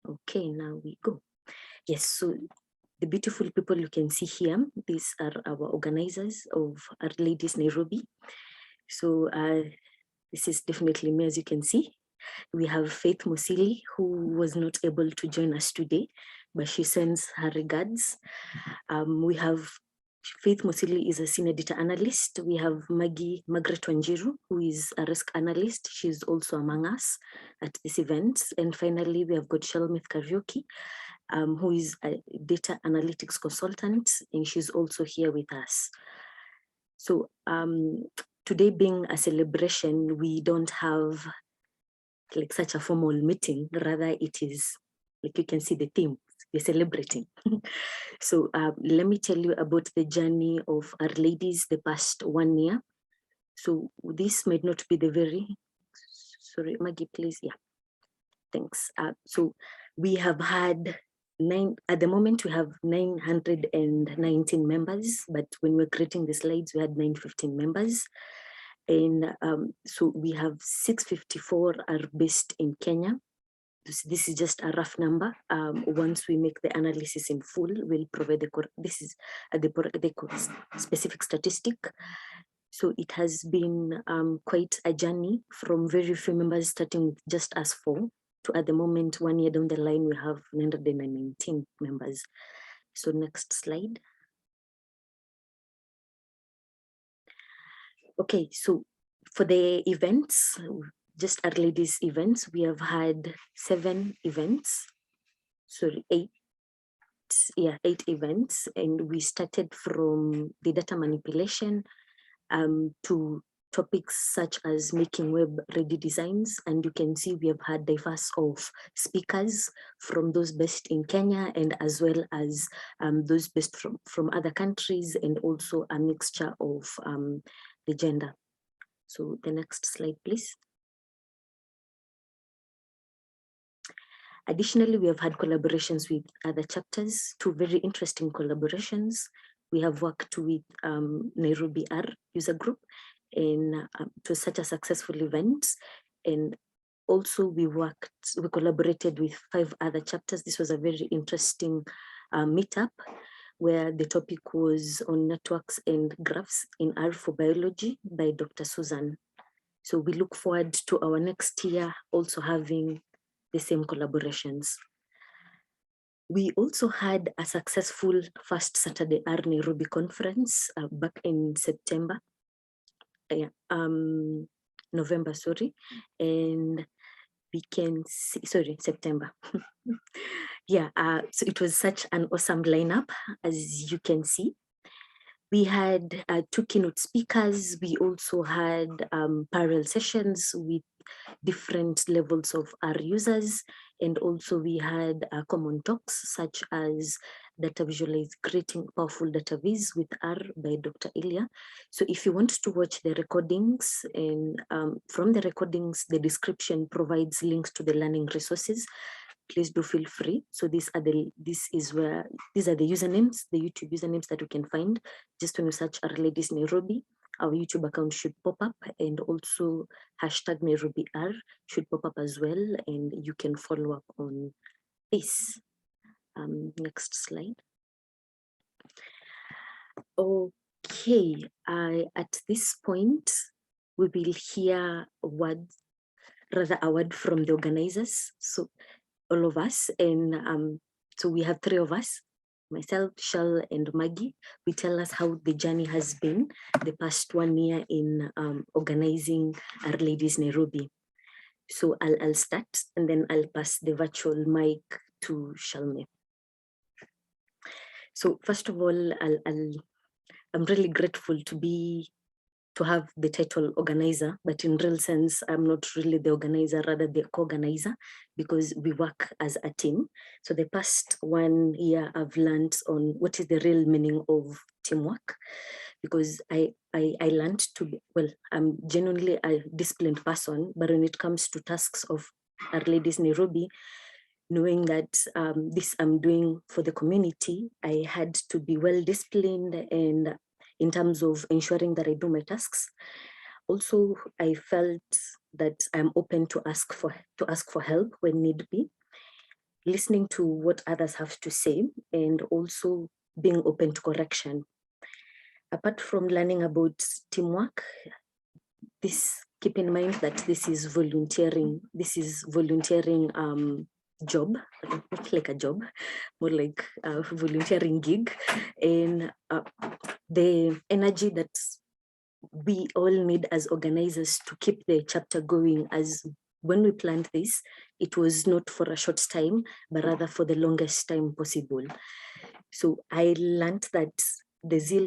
Okay, now we go. Yes, so the beautiful people you can see here, these are our organizers of R-Ladies Nairobi. So this is definitely me, as you can see. We have Faith Musili, who was not able to join us today, but she sends her regards. We have Faith Musili is a senior data analyst. We have Margaret Wanjiru, who is a risk analyst. She's also among us at this event. And finally, we have got Shalmith Karaoke, who is a data analytics consultant, and she's also here with us. So today being a celebration, we don't have like such a formal meeting, rather it is, like you can see the theme, we're celebrating. So let me tell you about the journey of our ladies the past 1 year. So this might not be the very, sorry, Maggie, please, yeah, thanks. So we have had at the moment we have 919 members, but when we're creating the slides, we had 915 members. And so we have 654 are based in Kenya. This is just a rough number. Once we make the analysis in full, we'll provide this is the specific statistic. So it has been quite a journey from very few members, starting with just us 4, to at the moment, 1 year down the line, we have 919 members. So next slide. Okay, so for the events, just our ladies events, we have had 7 events, sorry, 8 events, and we started from the data manipulation to topics such as making web-ready designs, and you can see we have had diverse of speakers from those based in Kenya and as well as those based from other countries, and also a mixture of the gender. So the next slide, please. Additionally, we have had collaborations with other chapters, 2 very interesting collaborations. We have worked with Nairobi R user group in to such a successful event. And also we collaborated with 5 other chapters. This was a very interesting meetup where the topic was on networks and graphs in R for biology by Dr. Susan. So we look forward to our next year also having the same collaborations. We also had a successful first Saturday R Nairobi conference back in September, November, sorry, and we can see, sorry, September. Yeah, so it was such an awesome lineup, as you can see. We had 2 keynote speakers. We also had parallel sessions with different levels of our users. And also we had common talks such as data visualize, creating powerful data viz with R by Dr. Ilya. So if you want to watch the recordings, and from the recordings, the description provides links to the learning resources. Please do feel free. So these are the usernames, the YouTube usernames that you can find. Just when you search R-Ladies Nairobi, our YouTube account should pop up, and also hashtag Nairobi R should pop up as well, and you can follow up on this. Next slide. Okay, at this point, we will hear a word from the organizers. So all of us, and so we have 3 of us, myself, Shal, and Maggie. We tell us how the journey has been the past 1 year in organizing R-Ladies Nairobi. So I'll start, and then I'll pass the virtual mic to Shalme. So first of all, I'm really grateful to have the title organizer, but in real sense, I'm not really the organizer, rather the co-organizer, because we work as a team. So the past 1 year, I've learned on what is the real meaning of teamwork, because I learned to be, well, I'm genuinely a disciplined person, but when it comes to tasks of R-Ladies Nairobi, knowing that this I'm doing for the community, I had to be well disciplined and in terms of ensuring that I do my tasks. Also, I felt that I'm open to ask for help when need be. listening to what others have to say, and also being open to correction. Apart from learning about teamwork, keep in mind that this is volunteering. This is volunteering job, not like a job, more like a volunteering gig, and the energy that we all need as organizers to keep the chapter going. As when we planned this, it was not for a short time, but rather for the longest time possible. So I learned that the zeal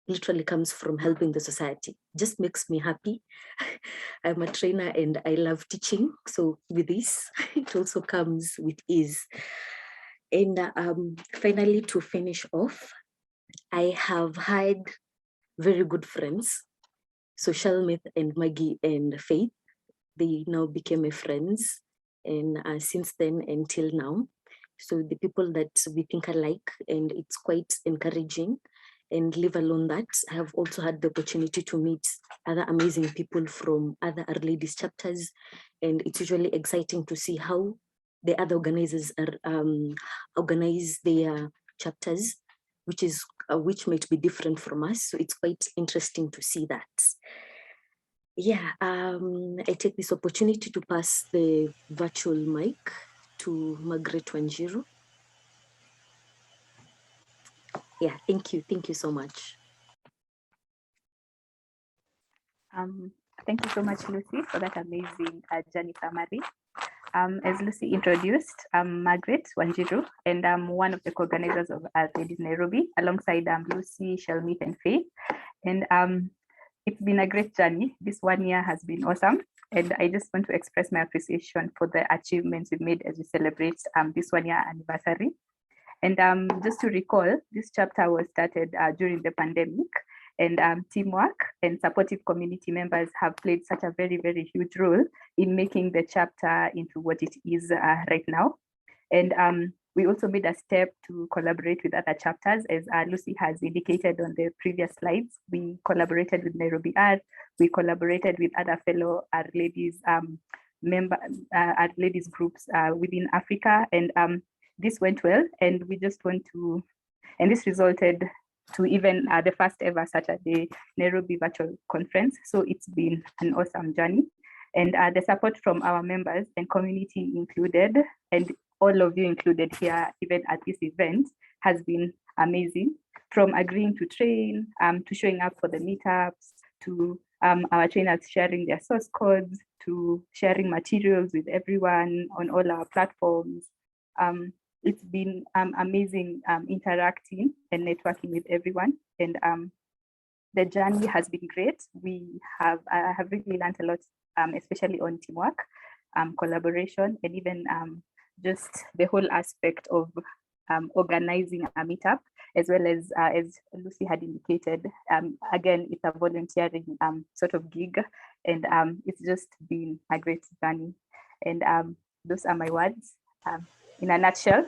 literally comes from helping the society. Just makes me happy. I'm a trainer and I love teaching. So with this, it also comes with ease. And finally, to finish off, I have had very good friends. So Shalmith and Maggie and Faith, they now became my friends. And since then until now, so the people that we think alike, and it's quite encouraging. And leave alone that, I have also had the opportunity to meet other amazing people from other R-Ladies chapters. And it's usually exciting to see how the other organizers are organize their chapters, which might be different from us. So it's quite interesting to see that. Yeah, I take this opportunity to pass the virtual mic to Margaret Wanjiru. Yeah, thank you so much. Thank you so much, Lucy, for that amazing journey summary. As Lucy introduced, I'm Margaret Wanjiru, and I'm one of the co-organizers of R-Ladies Nairobi, alongside Lucy, Shelmith, and Faith. And it's been a great journey. This 1 year has been awesome. And I just want to express my appreciation for the achievements we've made as we celebrate this 1 year anniversary. And just to recall, this chapter was started during the pandemic, and teamwork and supportive community members have played such a very, very huge role in making the chapter into what it is right now. And we also made a step to collaborate with other chapters, as Lucy has indicated on the previous slides. We collaborated with Nairobi Art, we collaborated with other fellow R-Ladies R-Ladies groups within Africa, and this went well, and we just want to, and this resulted to even the first ever Saturday Nairobi virtual conference. So it's been an awesome journey. And the support from our members and community included, and all of you included here, even at this event, has been amazing. From agreeing to train, to showing up for the meetups, to our trainers sharing their source codes, to sharing materials with everyone on all our platforms. It's been amazing interacting and networking with everyone, and the journey has been great. I have really learned a lot, especially on teamwork, collaboration, and even just the whole aspect of organizing a meetup, as well as Lucy had indicated. Again, it's a volunteering sort of gig, and it's just been a great journey. And those are my words in a nutshell.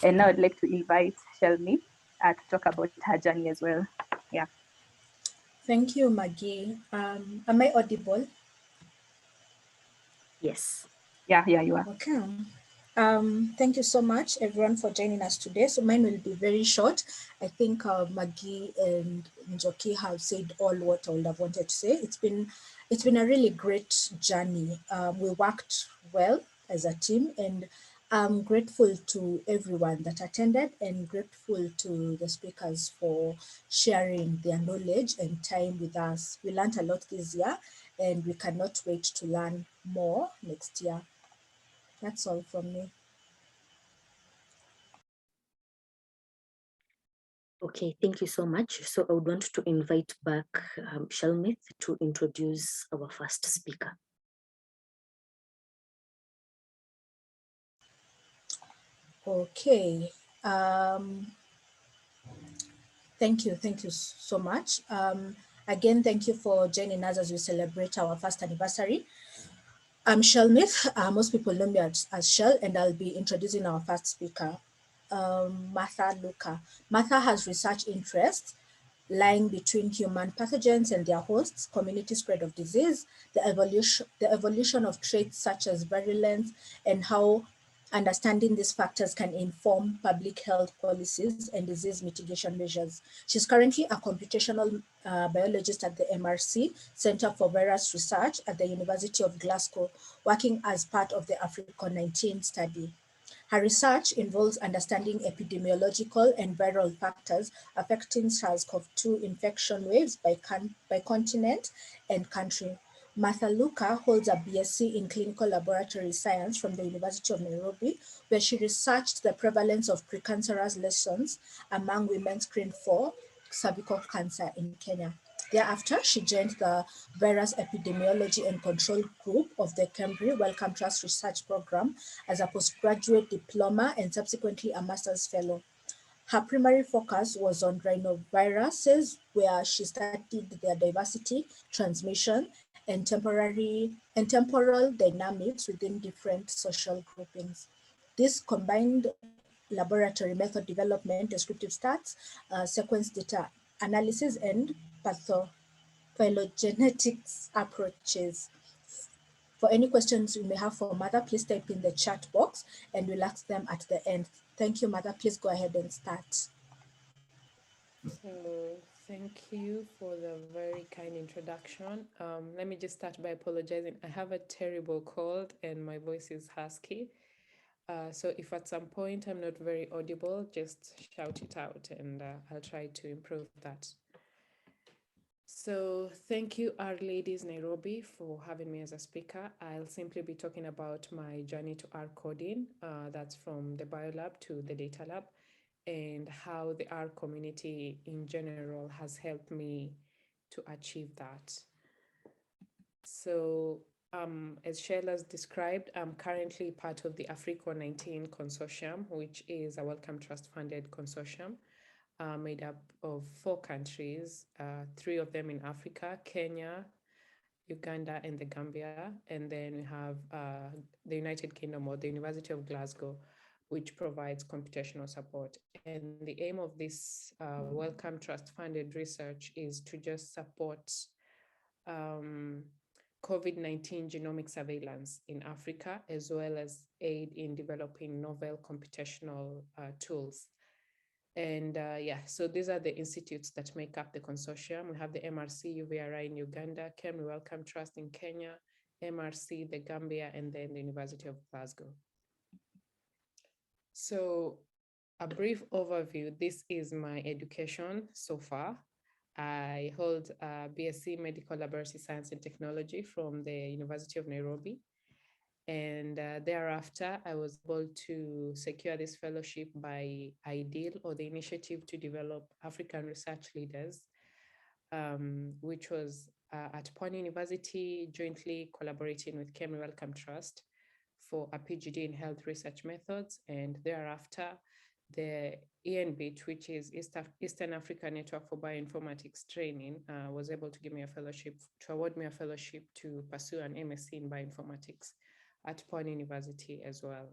And now I'd like to invite Shelmy to talk about her journey as well. Yeah. Thank you, Maggie. Am I audible? Yes. Yeah, you are. Okay. Thank you so much, everyone, for joining us today. So mine will be very short. I think Maggie and Njoki have said all what I would have wanted to say. It's been a really great journey. We worked well as a team, and I'm grateful to everyone that attended, and grateful to the speakers for sharing their knowledge and time with us. We learned a lot this year, and we cannot wait to learn more next year. That's all from me. Okay, thank you so much. So I would want to invite back Shelmith to introduce our first speaker. Okay. Thank you so much. Again, thank you for joining us as we celebrate our first anniversary. I'm Shelmith. Most people know me as Shell, and I'll be introducing our first speaker, Martha Luca. Martha has research interests lying between human pathogens and their hosts, community spread of disease, the evolution of traits such as virulence, and how Understanding these factors can inform public health policies and disease mitigation measures. She's currently a computational biologist at the MRC, Center for Virus Research at the University of Glasgow, working as part of the Africa-19 study. Her research involves understanding epidemiological and viral factors affecting SARS-CoV-2 infection waves by continent and country. Martha Luca holds a BSc in Clinical Laboratory Science from the University of Nairobi, where she researched the prevalence of precancerous lesions among women screened for cervical cancer in Kenya. Thereafter, she joined the Virus Epidemiology and Control Group of the Cambridge Wellcome Trust Research Program as a postgraduate diploma and subsequently a master's fellow. Her primary focus was on rhinoviruses, where she studied their diversity, transmission, and temporal dynamics within different social groupings. This combined laboratory method development, descriptive stats, sequence data analysis, and phylogenetics approaches. For any questions you may have for Mother, please type in the chat box and we'll ask them at the end. Thank you, Mother. Please go ahead and start. So thank you for the very kind introduction. Let me just start by apologizing. I have a terrible cold and my voice is husky. So if at some point I'm not very audible, just shout it out and I'll try to improve that. So thank you, R-Ladies Nairobi, for having me as a speaker. I'll simply be talking about my journey to R coding. That's from the biolab to the data lab, and how the R community in general has helped me to achieve that. So as Sheila's described, I'm currently part of the Africa-19 Consortium, which is a Wellcome Trust funded consortium made up of 4 countries, 3 of them in Africa, Kenya, Uganda, and the Gambia. And then we have the United Kingdom, or the University of Glasgow, which provides computational support. And the aim of this Wellcome Trust funded research is to just support COVID-19 genomic surveillance in Africa, as well as aid in developing novel computational tools. And so these are the institutes that make up the consortium. We have the MRC UVRI in Uganda, Cambridge Wellcome Trust in Kenya, MRC, the Gambia, and then the University of Glasgow. So a brief overview, this is my education so far. I hold a BSc Medical Laboratory Science and Technology from the University of Nairobi. And thereafter, I was able to secure this fellowship by IDEAL, or the Initiative to Develop African Research Leaders, which was at Pwani University, jointly collaborating with Cambridge Wellcome Trust for a PGD in health research methods. And thereafter, the ENBIT, which is Eastern Africa Network for Bioinformatics Training, was able to give me a fellowship, to award me a fellowship to pursue an MSc in bioinformatics at Pwani University as well.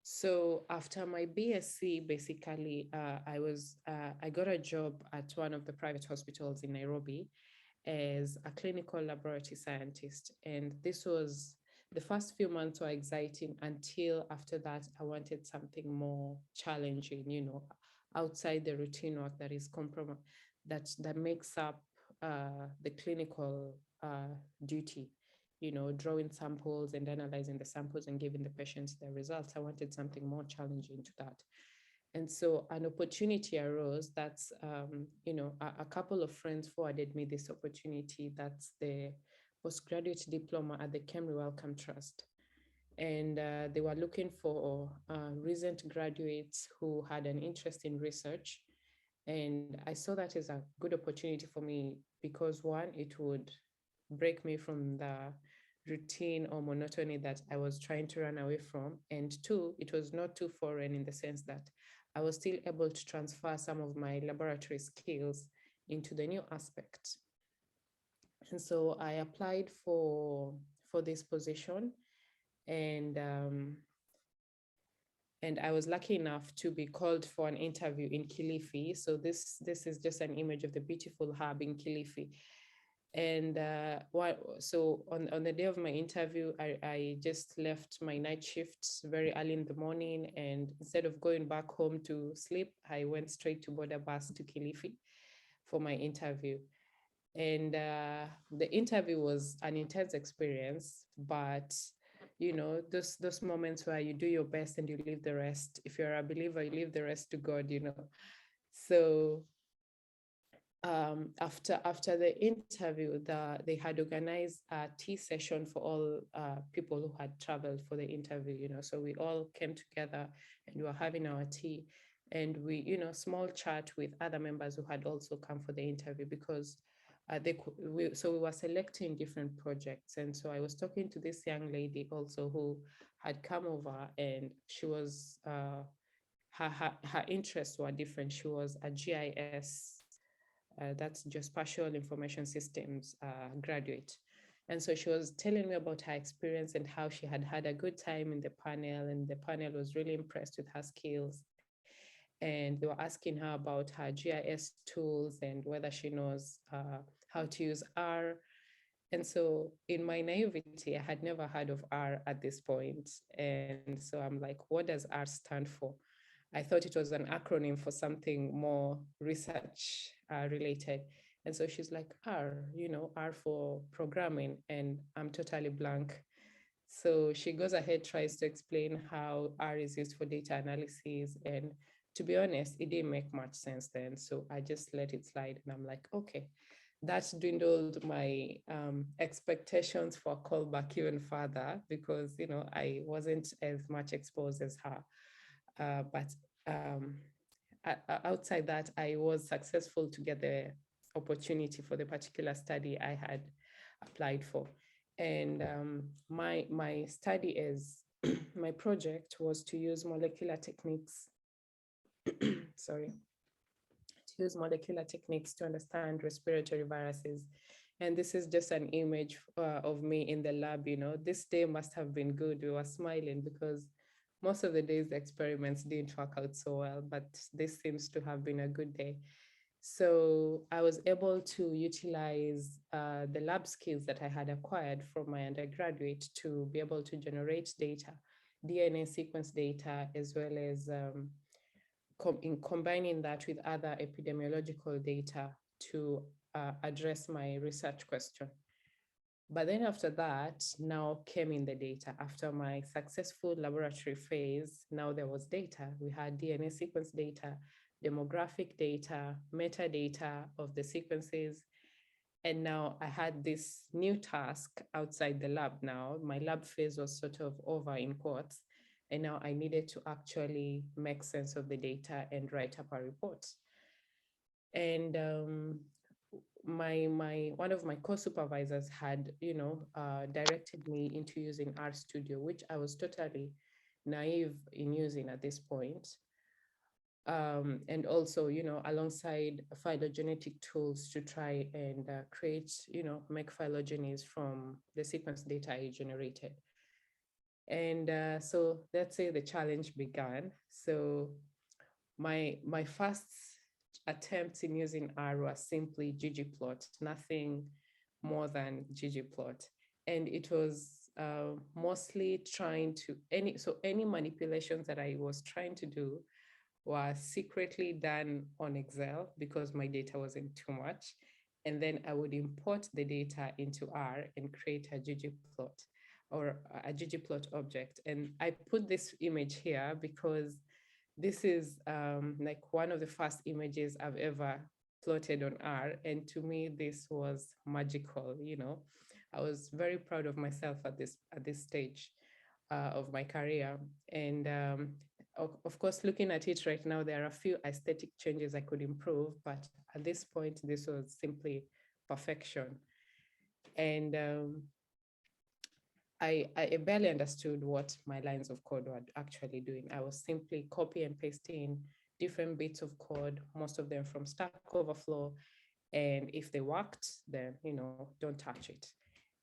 So after my BSc, basically, I got a job at one of the private hospitals in Nairobi as a clinical laboratory scientist. And this was, the first few months were exciting, until after that, I wanted something more challenging, you know, outside the routine work that is that makes up the clinical duty. You know, drawing samples and analyzing the samples and giving the patients their results. I wanted something more challenging to that. And so an opportunity arose. That's, you know, a couple of friends forwarded me this opportunity. That's the postgraduate diploma at the Cambridge Wellcome Trust. And they were looking for recent graduates who had an interest in research. And I saw that as a good opportunity for me because, one, it would break me from the routine or monotony that I was trying to run away from. And 2, it was not too foreign in the sense that I was still able to transfer some of my laboratory skills into the new aspect. And so I applied for this position, and I was lucky enough to be called for an interview in Kilifi. So this is just an image of the beautiful hub in Kilifi. And so on the day of my interview, I just left my night shifts very early in the morning, and instead of going back home to sleep, I went straight to board a bus to Kilifi for my interview. And the interview was an intense experience, but you know, those moments where you do your best and you leave the rest. If you're a believer, you leave the rest to God, you know. So after the interview, they had organized a tea session for all people who had traveled for the interview, you know. So we all came together and we were having our tea, and we, you know, small chat with other members who had also come for the interview, because so we were selecting different projects. And so I was talking to this young lady also who had come over, and she was her interests were different. She was a GIS, that's Geospatial Information Systems graduate. And so she was telling me about her experience and how she had had a good time in the panel, and the panel was really impressed with her skills. And they were asking her about her GIS tools and whether she knows how to use R. And so in my naivety, I had never heard of R at this point. And so I'm like, what does R stand for? I thought it was an acronym for something more research related. And so she's like, R, you know, R for programming. And I'm totally blank. So she goes ahead, tries to explain how R is used for data analysis. And to be honest, it didn't make much sense then. So I just let it slide. And I'm like, okay, that dwindled my expectations for a callback even further, because, you know, I wasn't as much exposed as her. But outside that, I was successful to get the opportunity for the particular study I had applied for. And my study is, my project was to use molecular techniques, sorry, to use molecular techniques to understand respiratory viruses. And this is just an image of me in the lab, you know. This day must have been good. We were smiling because most of the days the experiments didn't work out so well, but this seems to have been a good day. So I was able to utilize the lab skills that I had acquired from my undergraduate to be able to generate data, DNA sequence data, as well as in combining that with other epidemiological data to address my research question. But then after that, now came in the data. After my successful laboratory phase, now there was data. We had DNA sequence data, demographic data, metadata of the sequences. And now I had this new task outside the lab now. My lab phase was sort of over in quotes. And now I needed to actually make sense of the data and write up a report. And one of my co-supervisors had, you know, directed me into using RStudio, which I was totally naive in using at this point. And also, you know, alongside phylogenetic tools to try and create, you know, make phylogenies from the sequence data I generated. And so that's where the challenge began. So my first attempts in using R was simply ggplot, nothing more than ggplot. And it was mostly trying to, any manipulations that I was trying to do were secretly done on Excel because my data wasn't too much. And then I would import the data into R and create a ggplot or a ggplot object. And I put this image here because this is like one of the first images I've ever plotted on R. And to me, this was magical, you know. I was very proud of myself at this stage of my career. And of course, looking at it right now, there are a few aesthetic changes I could improve, but at this point, this was simply perfection. And I barely understood what my lines of code were actually doing. I was simply copy and pasting different bits of code, most of them from Stack Overflow. And if they worked, then, you know, don't touch it.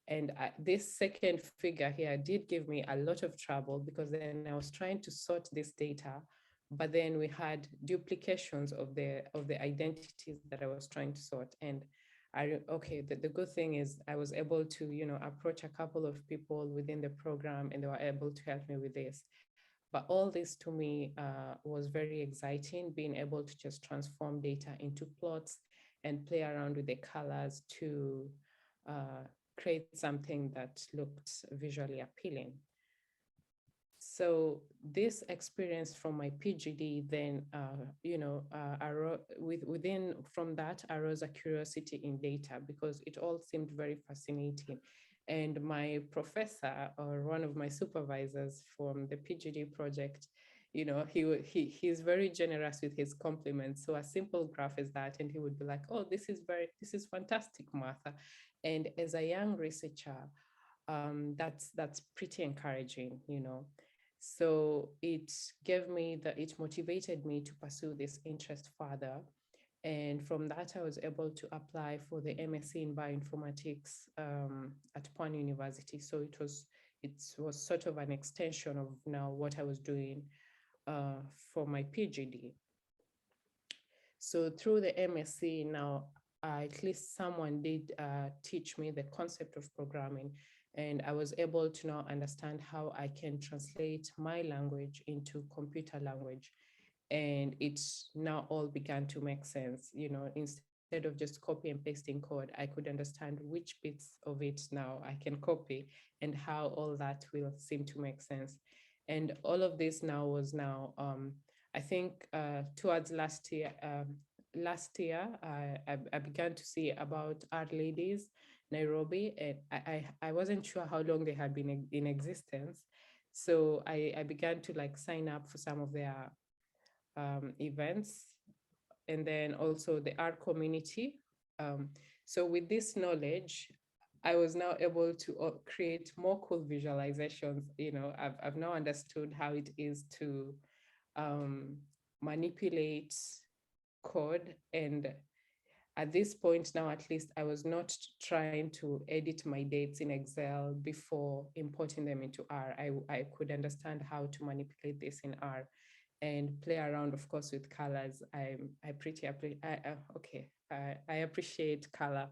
And this second figure here did give me a lot of trouble because then I was trying to sort this data, but then we had duplications of the identities that I was trying to sort. And the good thing is I was able to, approach a couple of people within the program, and they were able to help me with this. But all this to me was very exciting, being able to just transform data into plots and play around with the colors to create something that looked visually appealing. So this experience from my PGD then, from that arose a curiosity in data, because it all seemed very fascinating. And my professor, or one of my supervisors from the PGD project, he's very generous with his compliments. So a simple graph is that, and he would be like, "Oh, this is fantastic, Martha." And as a young researcher, that's pretty encouraging. So it motivated me to pursue this interest further. And from that, I was able to apply for the MSc in bioinformatics at Pan University. So it was sort of an extension of now what I was doing for my PhD. So through the MSc now, at least someone did teach me the concept of programming, and I was able to now understand how I can translate my language into computer language. And it now all began to make sense. Instead of just copy and pasting code, I could understand which bits of it now I can copy and how all that will seem to make sense. And all of this now was I think towards last year, I began to see about R-Ladies Nairobi, and I wasn't sure how long they had been in existence. So I began to sign up for some of their events, and then also the art community. So with this knowledge, I was now able to create more cool visualizations. I've now understood how it is to manipulate code. And at this point now, at least, I was not trying to edit my dates in Excel before importing them into R. I could understand how to manipulate this in R and play around, of course, with colors. I appreciate color.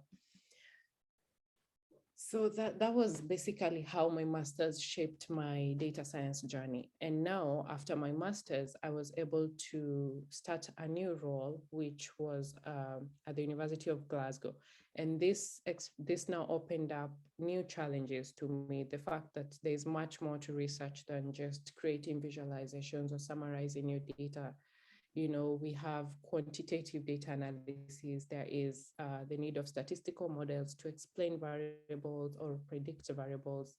So that was basically how my master's shaped my data science journey. And now, after my master's, I was able to start a new role, which was at the University of Glasgow. And this now opened up new challenges to me. The fact that there's much more to research than just creating visualizations or summarizing your data. We have quantitative data analysis. There is the need of statistical models to explain variables or predict variables,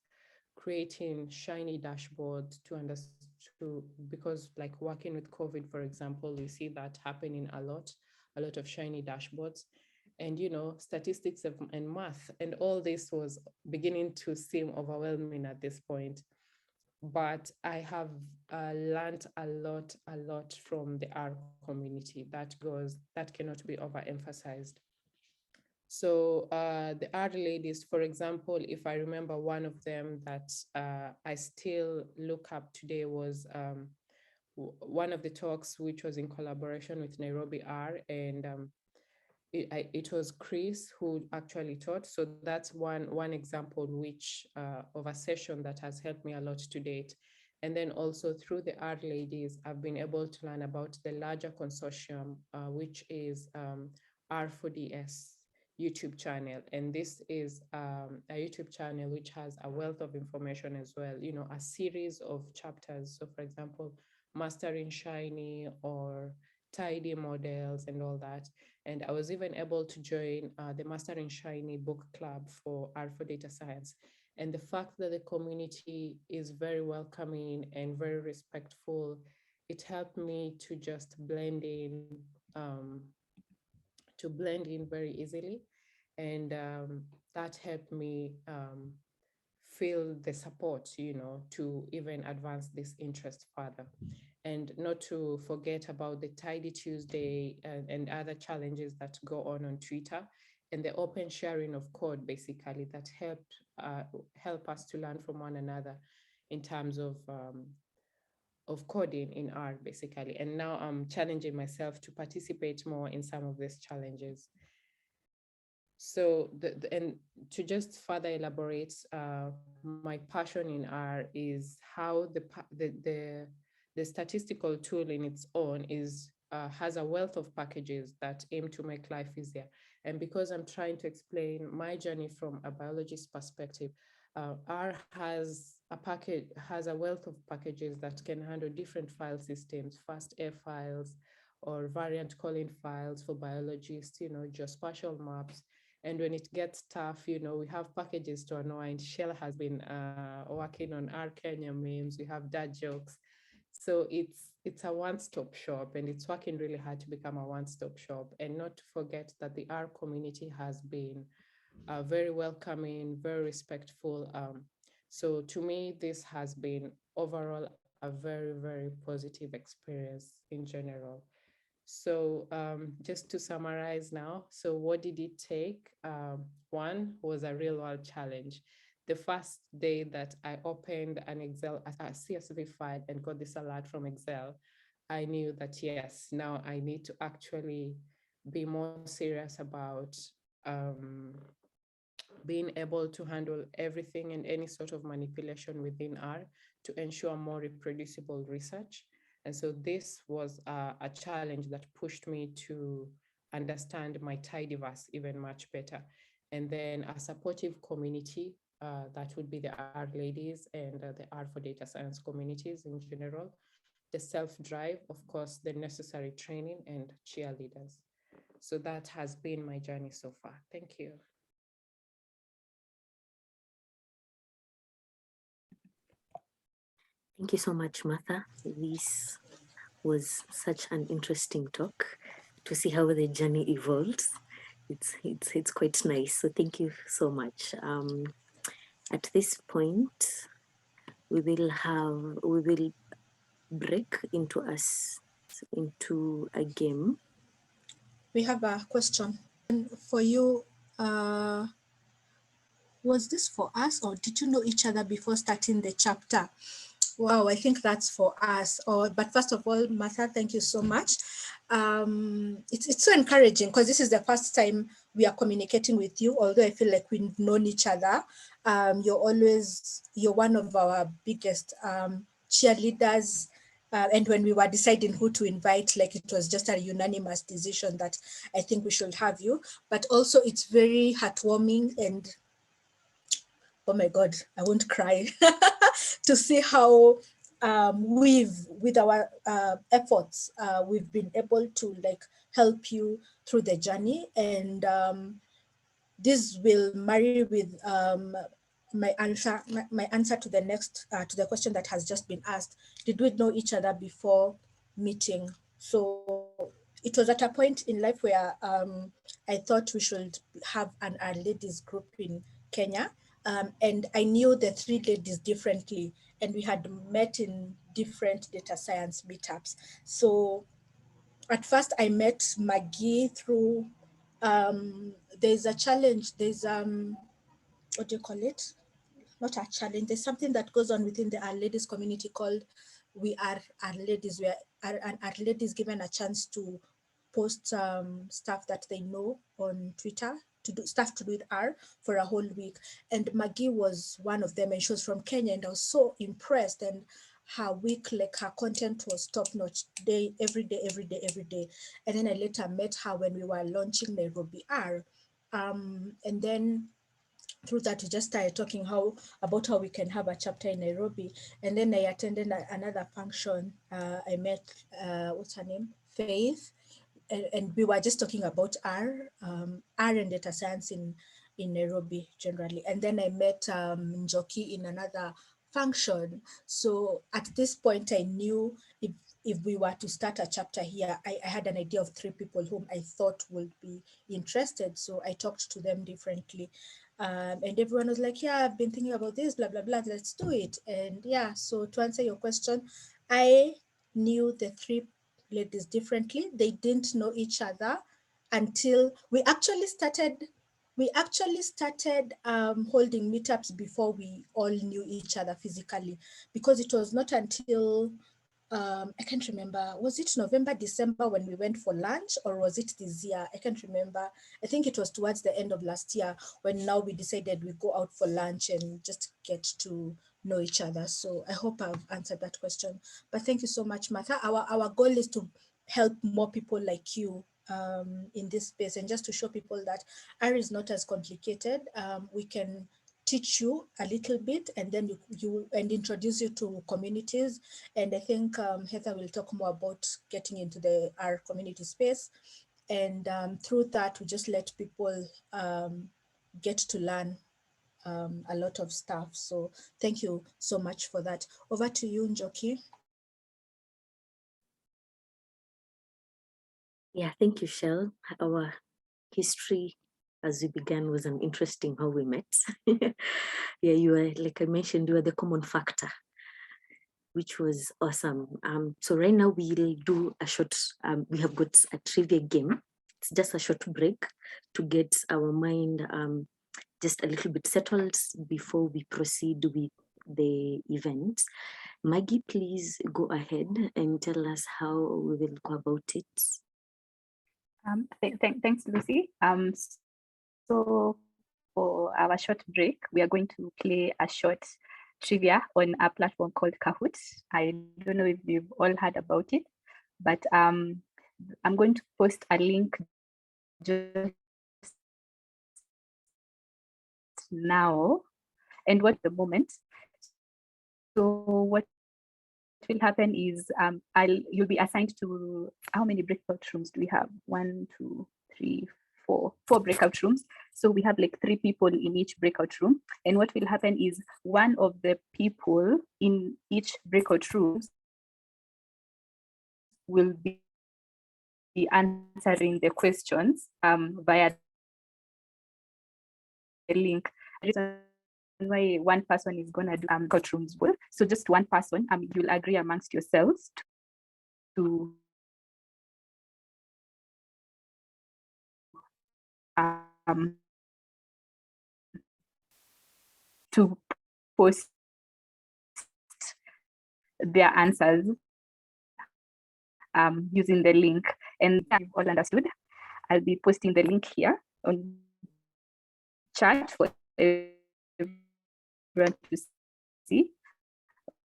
creating shiny dashboards because working with COVID, for example, we see that happening a lot of shiny dashboards. And, statistics and math, and all this was beginning to seem overwhelming at this point. But I have learned a lot from the R community that cannot be overemphasized. So the R-Ladies, for example, if I remember, one of them that I still look up today was one of the talks, which was in collaboration with Nairobi R, and it was Chris who actually taught. So that's one example of a session that has helped me a lot to date. And then also through the R-Ladies, I've been able to learn about the larger consortium, which is R4DS YouTube channel. And this is a YouTube channel which has a wealth of information as well, a series of chapters. So for example, mastering Shiny or tidy models and all that. And I was even able to join the Mastering Shiny book club for R4 Data Science. And the fact that the community is very welcoming and very respectful, it helped me to just blend in very easily. And that helped me feel the support, to even advance this interest further. And not to forget about the Tidy Tuesday and other challenges that go on Twitter, and the open sharing of code, basically, that help us to learn from one another in terms of coding in R, basically. And now I'm challenging myself to participate more in some of these challenges. So, and to just further elaborate, my passion in R is how the statistical tool in its own has a wealth of packages that aim to make life easier. And because I'm trying to explain my journey from a biologist perspective, R has a wealth of packages that can handle different file systems, FASTA files, or variant calling files for biologists, geospatial maps. And when it gets tough, we have packages to unwind. Shell has been working on our Kenya memes. We have dad jokes. So it's a one-stop shop, and it's working really hard to become a one-stop shop. And not to forget that the R community has been very welcoming, very respectful. So to me, this has been overall a very, very positive experience in general. So just to summarize now, so what did it take? One was a real world challenge. The first day that I opened an Excel, a CSV file, and got this alert from Excel, I knew that yes, now I need to actually be more serious about being able to handle everything and any sort of manipulation within R to ensure more reproducible research. And so this was a challenge that pushed me to understand my tidyverse even much better. And then a supportive community, that would be the R-Ladies and the R for Data Science communities in general, the self-drive, of course, the necessary training and cheerleaders. So that has been my journey so far. Thank you. Thank you so much, Martha. This was such an interesting talk to see how the journey evolves. It's quite nice. So thank you so much. At this point, we will break into a game. We have a question for you. Was this for us, or did you know each other before starting the chapter? Wow, I think that's for us. But first of all, Martha, thank you so much. It's so encouraging because this is the first time we are communicating with you, although I feel like we've known each other. You're one of our biggest cheerleaders. And when we were deciding who to invite, like it was just a unanimous decision that I think we should have you. But also it's very heartwarming and, oh my God, I won't cry, to see how with our efforts, we've been able to like help you through the journey. And this will marry with my answer to the next, to the question that has just been asked. Did we know each other before meeting? So it was at a point in life where I thought we should have an R-Ladies group in Kenya. And I knew the three ladies differently, and we had met in different data science meetups. So at first I met Maggie through, there's a challenge, there's, what do you call it? Not a challenge, there's something that goes on within the R-Ladies community called We Are R-Ladies, where an R-Ladies given a chance to post stuff that they know on Twitter, to do stuff to do with R for a whole week. And Maggie was one of them, and she was from Kenya, and I was so impressed. And her week, like her content was top notch, every day. And then I later met her when we were launching Nairobi R. And then through that, we just started talking about how we can have a chapter in Nairobi. And then I attended another function. I met, what's her name? Faith. And we were just talking about R and data science in Nairobi generally. And then I met Njoki in another function. So at this point, I knew if we were to start a chapter here, I had an idea of 3 people whom I thought would be interested. So I talked to them differently. And everyone was like, yeah, I've been thinking about this, blah, blah, blah, let's do it. And yeah, so to answer your question, I knew the 3 ladies differently. They didn't know each other until we actually started holding meetups before we all knew each other physically, because it was not until I can't remember, was it November, December when we went for lunch, or was it this year? I can't remember. I think it was towards the end of last year when now we decided we go out for lunch and just get to know each other. So I hope I've answered that question. But thank you so much, Martha. Our goal is to help more people like you in this space, and just to show people that R is not as complicated. We can teach you a little bit, and then you introduce you to communities. And I think Heather will talk more about getting into the R community space. And through that, we just let people get to learn a lot of stuff. So thank you so much for that. Over to you, Njoki. Yeah, thank you, Shell. Our history as we began was an interesting how we met. Yeah, you were, like I mentioned, you were the common factor, which was awesome. So right now we'll do a short, we have got a trivia game. It's just a short break to get our mind just a little bit settled before we proceed with the event. Maggie, please go ahead and tell us how we will go about it. Thanks, Lucy. So for our short break, we are going to play a short trivia on a platform called Kahoot. I don't know if you've all heard about it, but I'm going to post a link just now, and what the moment. So what will happen is you'll be assigned to, how many breakout rooms do we have? 1, 2, 3, 4 breakout rooms. So we have like 3 people in each breakout room. And what will happen is one of the people in each breakout room will be answering the questions via the link. Why one person is going to do breakout rooms well. So just one person, you'll agree amongst yourselves to post their answers using the link. And you've all understood. I'll be posting the link here on chat for everyone to see.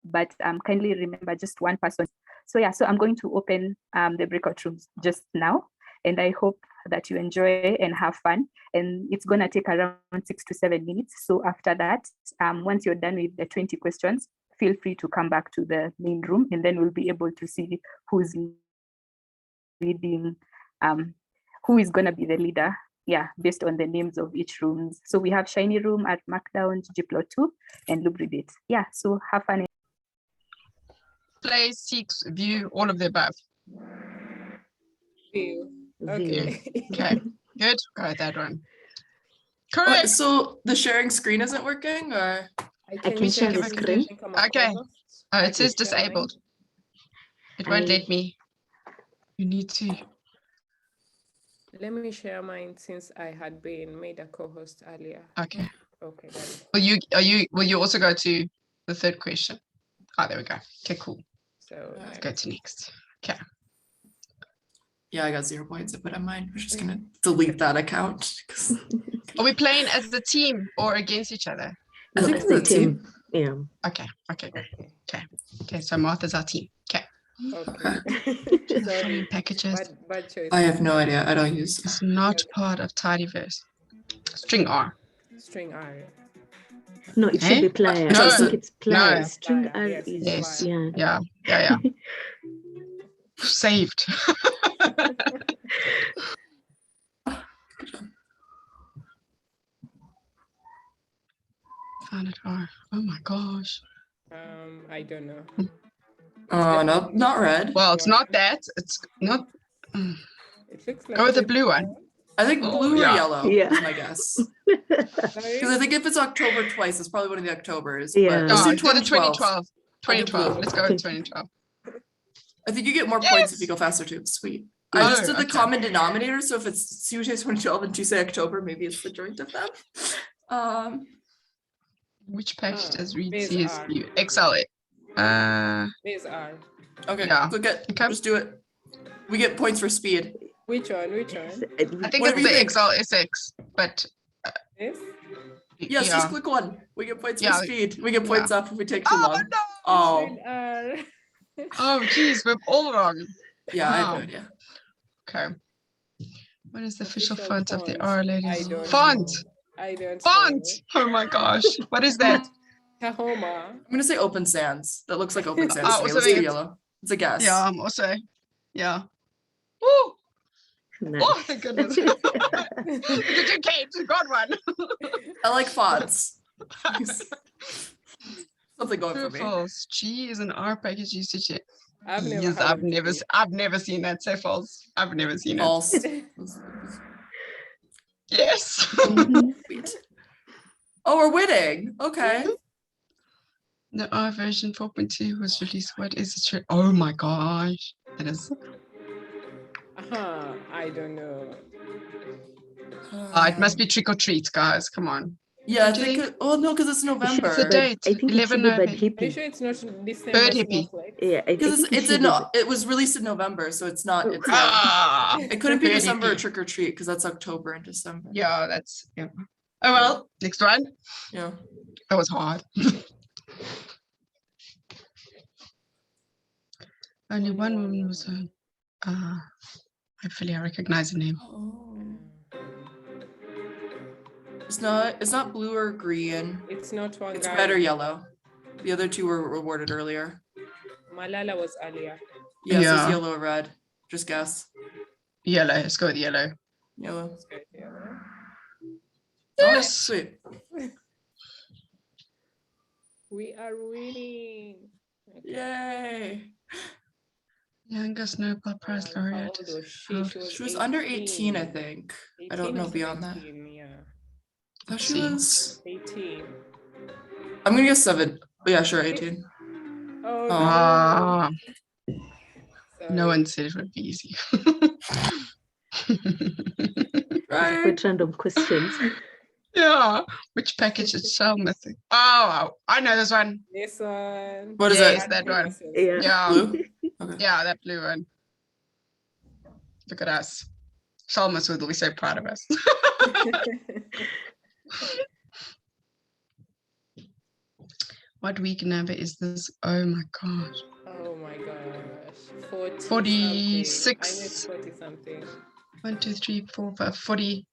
But kindly remember just one person. So yeah, so I'm going to open the breakout rooms just now. And I hope that you enjoy and have fun. And it's going to take around 6 to 7 minutes. So after that, once you're done with the 20 questions, feel free to come back to the main room, and then we'll be able to see who's leading, who is going to be the leader, yeah, based on the names of each rooms. So we have Shiny Room at Markdown, Gplot 2, and Lubricate. Yeah, so have fun. Play, seek, view, all of the above. View. Okay. Okay, good. Got that one. Oh, Correct. so the sharing screen isn't working, or? I can share the screen. Okay. Oh, it says can share mine. disabled. It won't let me. You need to. Let me share mine since I had been made a co-host earlier. Okay. Okay. Got it. Will you also go to the third question? Oh, there we go. Okay, cool. So Let's go to next. Okay. Yeah, I got 0 points. I put on mine. We're just gonna delete that account. Are we playing as the team or against each other? I think as it's a team. Yeah. Okay. Okay. So Martha's our team. Okay. Okay. Sorry. Packages. Bad choice. I have no idea. I don't use. It's not part of tidyverse. String R. String R. No, it should be pliers. No. I think it's pliers. No. String R Yes, is Yes. yeah. Yeah. Saved. Found it R. Oh my gosh. I don't know. Oh no, not red. Well, it's not that. It's not. It looks like Go with the blue one. I think blue or Yeah. yellow Yeah. is my guess. Because I think if it's October twice, it's probably one of the Octobers. Yeah. But let's do Do the 2012. 2012. Let's go with 2012. I think you get more points if you go faster too. Sweet. I Oh, just did the okay. common denominator, so if it's you say 2012 and you say October, maybe it's the joint of them. Which package does read Base CSV? R. Excel it. Base R. Okay, Yeah. click it. Okay. Just do it. We get points for speed. Which one? I think Whatever it's you the think. XL-SX, but This? Yes, just click one. We get points for Yeah. speed. We get points up if we take too Oh, long. no. Oh, Oh, geez, we're all wrong. yeah, I have Wow. no idea. Okay. What is the official Official font of the font. R-Ladies? I don't Font! know. I don't Font! know. Oh my gosh. What is that? Tahoma. I'm gonna say Open Sans. That looks like Open Sans to me. also Let's think do it's- yellow. It's a guess. Yeah, I'm also, yeah. Woo! Nice. Oh, thank goodness. Look at you, Kate. You got one. I like fonts. Something going True for me. false. G is an R package usage. I've never Yes, heard I've of never, it. I've never seen that. Say false. I've never seen False. it. Yes. Mhm. Sweet. Oh, we're winning. Okay. The R version 4.2 was released. What is it? Oh my gosh. That is. I don't know. It must be trick or treat, guys. Come on. Yeah, I Don't you think. think? Oh no, because it's November. The date. I think it should 11 be Bird November. Are you Hippie. sure it's not December? Bird hippie. snowflakes? Yeah, I Because think it it's should in. be It was released in November, so it's not. It's not. Ah. It couldn't be Bird December or hippie. trick or treat because that's October and December. Yeah, that's. Yeah. Oh well. Next one. Yeah. That was hard. Only one woman was. Hopefully, I recognize the name. Oh. It's not. It's not blue or green. It's not one It's guy. red or yellow. The other two were rewarded earlier. Malala was earlier. Yeah, so it's Yeah. yellow or red. Just guess. Yellow. Let's go with yellow. Yellow. Let's go here. Yes. Sweet. We are winning. Okay. Yay. Youngest Nobel Prize How laureate. old was she? How- She was under 18, I think. I don't 18 know or beyond that. 17, yeah. I thought she See. was. 18. I'm gonna guess 7. Yeah, sure, 18. Oh, Ah, sorry. no one said it would be easy. Right. Quite random questions. Yeah. Which package is Shell missing? Oh, I know this one. This one. What is Yes, it? that one. Yeah. Yeah. Blue? Okay. Yeah, that blue one. Look at us. Shalmas would be so proud of us. What week number is this? Oh my gosh. Oh my gosh. 40 46. something. I know it's 40 something. 1, 2, 3, 4, 5, 40.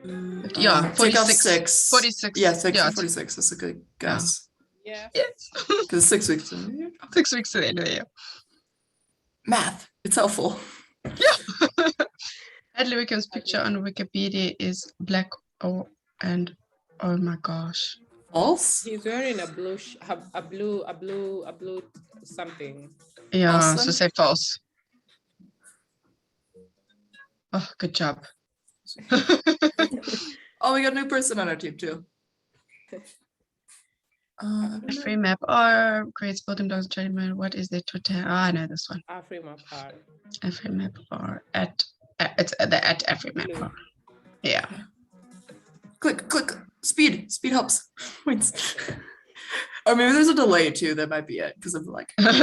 Yeah, take off 46. 6. 46. Yeah, 6 Yeah, and 46. That's a good guess. Yeah. Yes. Because 6 weeks. 6 weeks to the end of the year. Math. It's helpful. Hadley Wickham's picture on Wikipedia is black and oh my gosh. False? He's wearing a blue, a blue something. Yeah, False so then? say false. Oh, good job. Oh, we got a new person on our team too. A free map or creates building blocks. What is the Twitter? Oh, I know this one. Afrima part. A free map or at it's the at every map. Blue. Yeah. Click. Speed helps. Wins. Or maybe there's a delay too. That might be it. Because I'm like, Click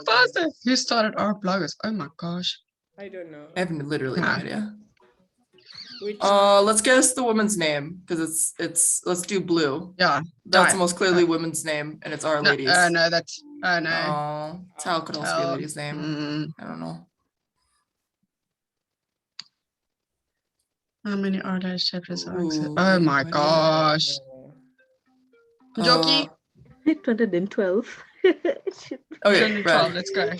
faster. Who started our bloggers? Oh my gosh. I don't know. I have literally no Yeah. idea. Which Let's guess the woman's name because it's let's do blue. Yeah. That's die. the most clearly women's name, and it's our No, ladies. no, that's no. Oh, how could also be a Oh, lady's name? mm. I don't know. How many R-Ladies chapters are Ooh, exist? Oh my wait, gosh. Jockey. 212. Okay, 212, red. let's go.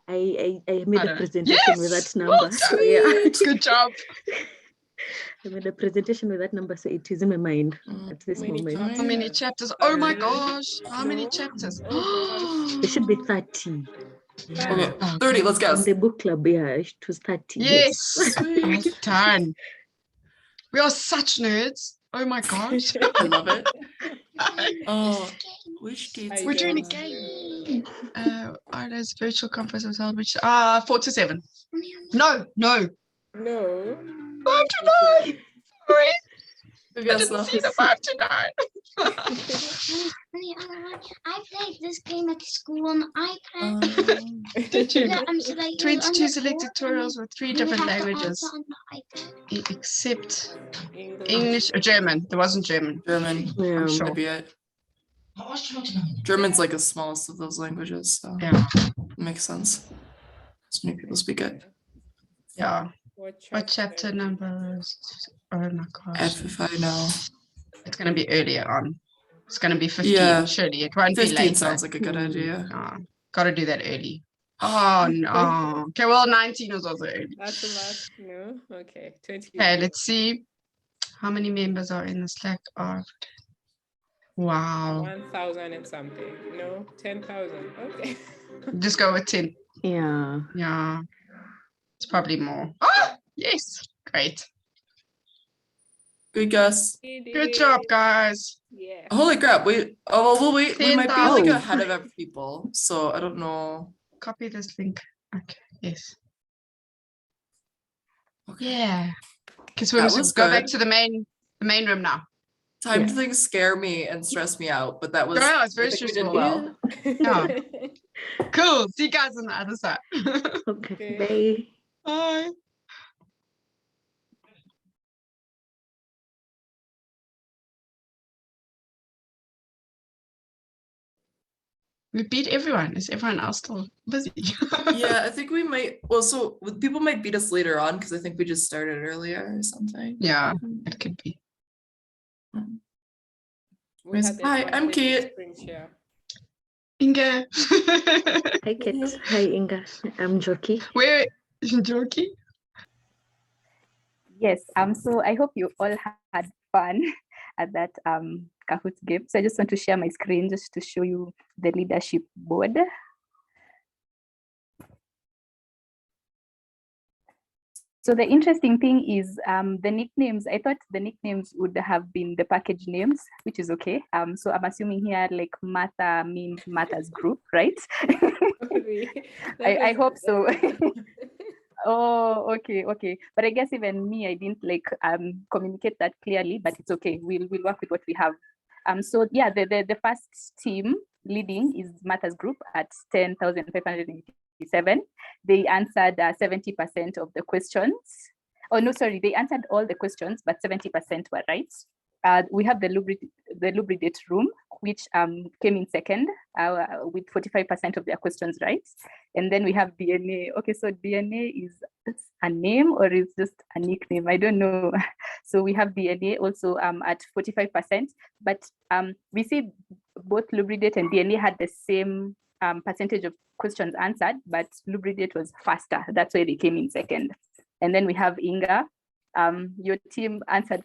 I made I a don't know. presentation with that Yes! number. Well So done. yeah, Good job. I made a presentation with that number, so it is in my mind Mm, at this Many moment. times. How many chapters? Oh my Really? gosh. How many No. chapters? There should be 30. Okay, Oh, 30. Let's In guess. the book club, yeah, it was 30. Yes. Sweet. Well done. We are such nerds. Oh my gosh. I love it. Oh, which dates? We're doing a game. Arda's virtual conference was held, which 4 to 7. No. No. 5 to 9. Sorry. Maybe I that's didn't enough. see the 529. I played this game at school on the iPad. Did you? Yeah, so like, 22 on select the tutorials with 3 you different have to languages, answer on the iPad. except English. English or German. There wasn't German. German. Yeah. I'm sure. Might be it. German's like the smallest of those languages, so Yeah. it makes sense. So many people speak it. Yeah. What What chapter number is? Oh my gosh. If I know. It's going to be earlier on. It's going to be 15, Yeah. surely. It won't be 15 late. sounds like a good idea. Got to do that early. Oh, no. Okay, well, 19 was also early. That's a lot. No? Okay. 20. Okay, let's see how many members are in the Slack. Wow. 1,000 and something. No? 10,000. Okay. Just go with 10. Yeah. Yeah. It's probably more. Oh, yes. Great. Good guess. Good job, guys. Yeah. Holy crap, we might be like 10,000. ahead of other people, so I don't know. Copy this link. Okay, yes. Okay. Yeah. Because we That must was go back good. to the main room now. Time Yeah. things scare me and stress me out, but that was Yeah, it's very I think we did stressful. well. Yeah. Cool. See you guys on the other side. Okay. Okay. Bye. Bye. We beat everyone. Is everyone else still busy? Yeah, I think we might. Well, so people might beat us later on because I think we just started earlier or something. Yeah, it could be. We had the Hi, I'm advantage of Kate. screen share. Inga. Hi, Kate. Hi, Inga. I'm Joki. Where is Joki? Yes, so I hope you all had fun at that Kahoot game. So I just want to share my screen just to show you the leadership board. So the interesting thing is the nicknames. I thought the nicknames would have been the package names, which is okay. So I'm assuming here like Martha means Martha's group, right? I hope so. Oh, okay. But I guess even me, I didn't like communicate that clearly, but it's okay. We'll work with what we have. So yeah, the first team leading is Martha's group at 10,587. They answered 70% of the questions. Oh no, sorry, they answered all the questions, but 70% were right. We have the Lubricate room, which came in second with 45% of their questions right. And then we have DNA. Okay, so DNA is a name or is just a nickname? I don't know. So we have DNA also at 45%, but we see both Lubricate and DNA had the same percentage of questions answered, but Lubricate was faster. That's why they came in second. And then we have Inga. Your team answered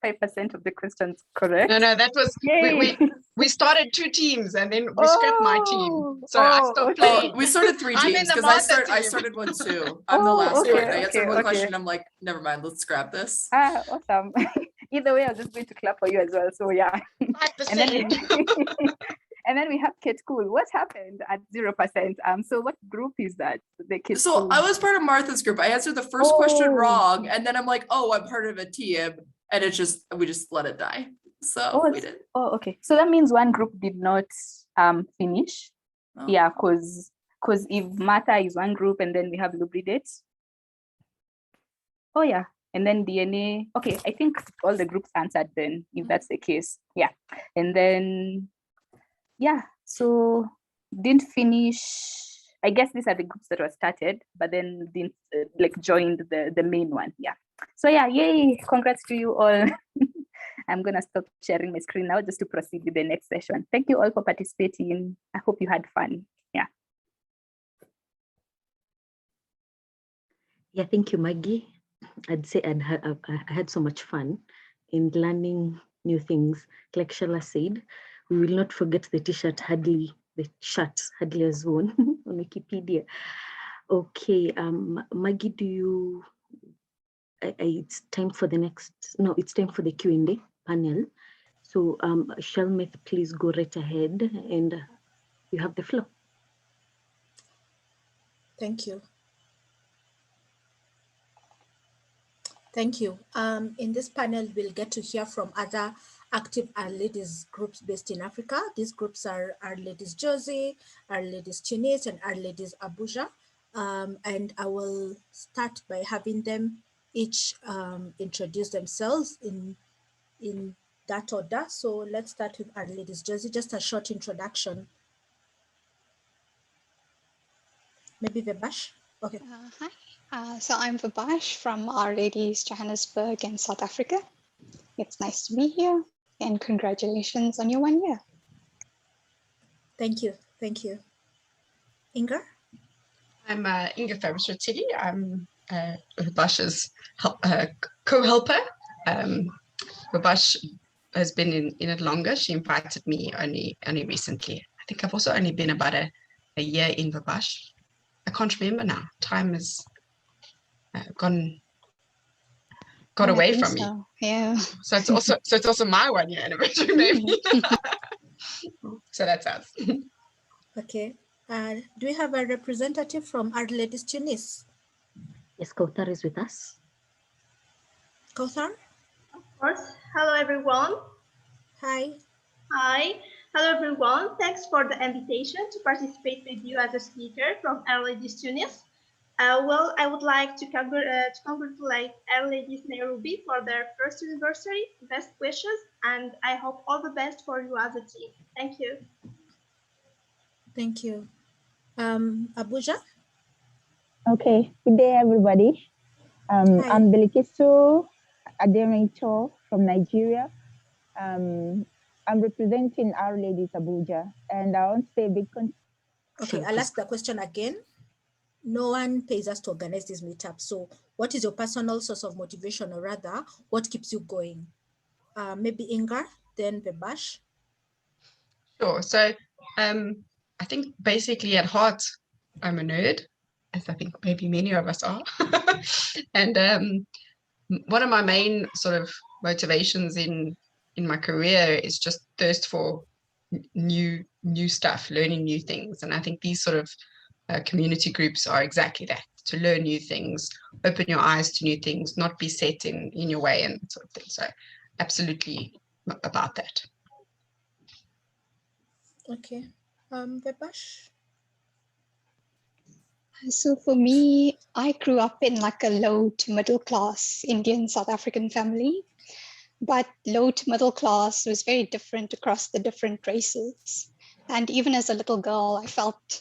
5% of the questions correct. No, that was we started 2 teams and then we scrapped my team. So I stopped Oh, playing. we started 3 I'm in teams the because Martha I team. started one too. I'm the last okay, one. I answered one okay. question. I'm like, never mind, let's scrap this. Awesome. Either way, I'm just going to clap for you as well. So yeah. 5%. And then we have Kate Cool. What happened at 0%? So what group is that? The Kate So Cool. I was part of Martha's group. I answered the first question wrong, and then I'm like, oh, I'm part of a team, and we just let it die. So we did. Oh, okay. So that means one group did not finish. Oh. Yeah, because if Martha is one group and then we have Lubricate. Oh yeah. And then DNA. Okay, I think all the groups answered then, if that's the case. Yeah. And then yeah, so didn't finish. I guess these are the groups that were started, but then didn't like joined the main one. Yeah. So yeah, yay! Congrats to you all. I'm gonna stop sharing my screen now just to proceed with the next session. Thank you all for participating. I hope you had fun. Yeah. Yeah, thank you, Maggie. I'd say I had so much fun in learning new things. Like Shala said, we will not forget the t-shirt Hadley, Hadley's worn on Wikipedia. Okay, Maggie, do you, it's time for the it's time for the Q&A panel. So Shalmeth, please go right ahead and you have the floor. Thank you. Thank you. In this panel, we'll get to hear from other active R-Ladies groups based in Africa. These groups are R-Ladies Jersey, R-Ladies Tunis, and R-Ladies Abuja. And I will start by having them each introduce themselves in that order. So let's start with R-Ladies Jersey, just a short introduction. Maybe Vebash? Okay. Hi, so I'm Vabash from R-Ladies Johannesburg in South Africa. It's nice to be here and congratulations on your 1 year. Thank you. Thank you. Inga? I'm Inga Fabricatili. I'm Babash's co-helper. Babash has been in it longer. She invited me only recently. I think I've also only been about a year in Babash. I can't remember now. Time has got away from me. Yeah. So it's also my 1 year anniversary, maybe. So that's us. Okay. Do we have a representative from R-Ladies Tunis? Yes, Kautar is with us. Kautar? Of course. Hello, everyone. Hi. Hi. Hello, everyone. Thanks for the invitation to participate with you as a speaker from R-Ladies Tunis. Well, I would like to congratulate R-Ladies Nairobi for their first anniversary. Best wishes, and I hope all the best for you as a team. Thank you. Thank you. Abuja? Okay, good day, everybody. I'm Bilikisu Ademeito from Nigeria. I'm representing R-Ladies Abuja, and I want to say a big Okay, I'll ask the question again. No one pays us to organize this meetup. So what is your personal source of motivation, or rather, what keeps you going? Maybe Inga, then Vebash. Sure. So I think basically at heart, I'm a nerd, as I think maybe many of us are. And one of my main sort of motivations in my career is just thirst for new stuff, learning new things. And I think these sort of community groups are exactly that, to learn new things, open your eyes to new things, not be set in your way and that sort of thing. So absolutely about that. Okay. Vebash? So for me, I grew up in like a low to middle class Indian South African family, but low to middle class was very different across the different races. And even as a little girl, I felt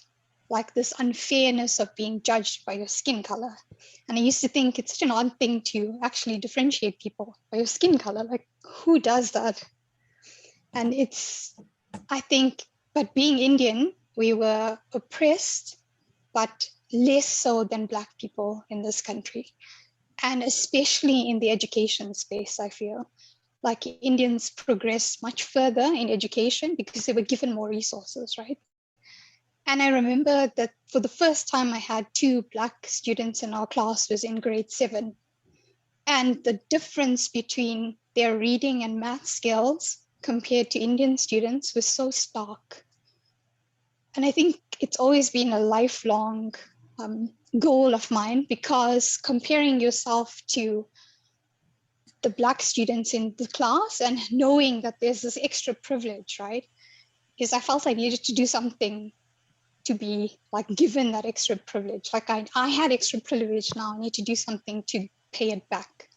like this unfairness of being judged by your skin color. And I used to think it's such an odd thing to actually differentiate people by your skin color. Like, who does that? And I think, but being Indian, we were oppressed, but less so than Black people in this country. And especially in the education space, I feel like Indians progressed much further in education because they were given more resources, right? And I remember that for the first time I had 2 Black students in our class was in grade 7. And the difference between their reading and math skills compared to Indian students was so stark. And I think it's always been a lifelong goal of mine, because comparing yourself to the Black students in the class and knowing that there's this extra privilege, right? Is I felt I needed to do something to be like given that extra privilege. Like I had extra privilege, now I need to do something to pay it back.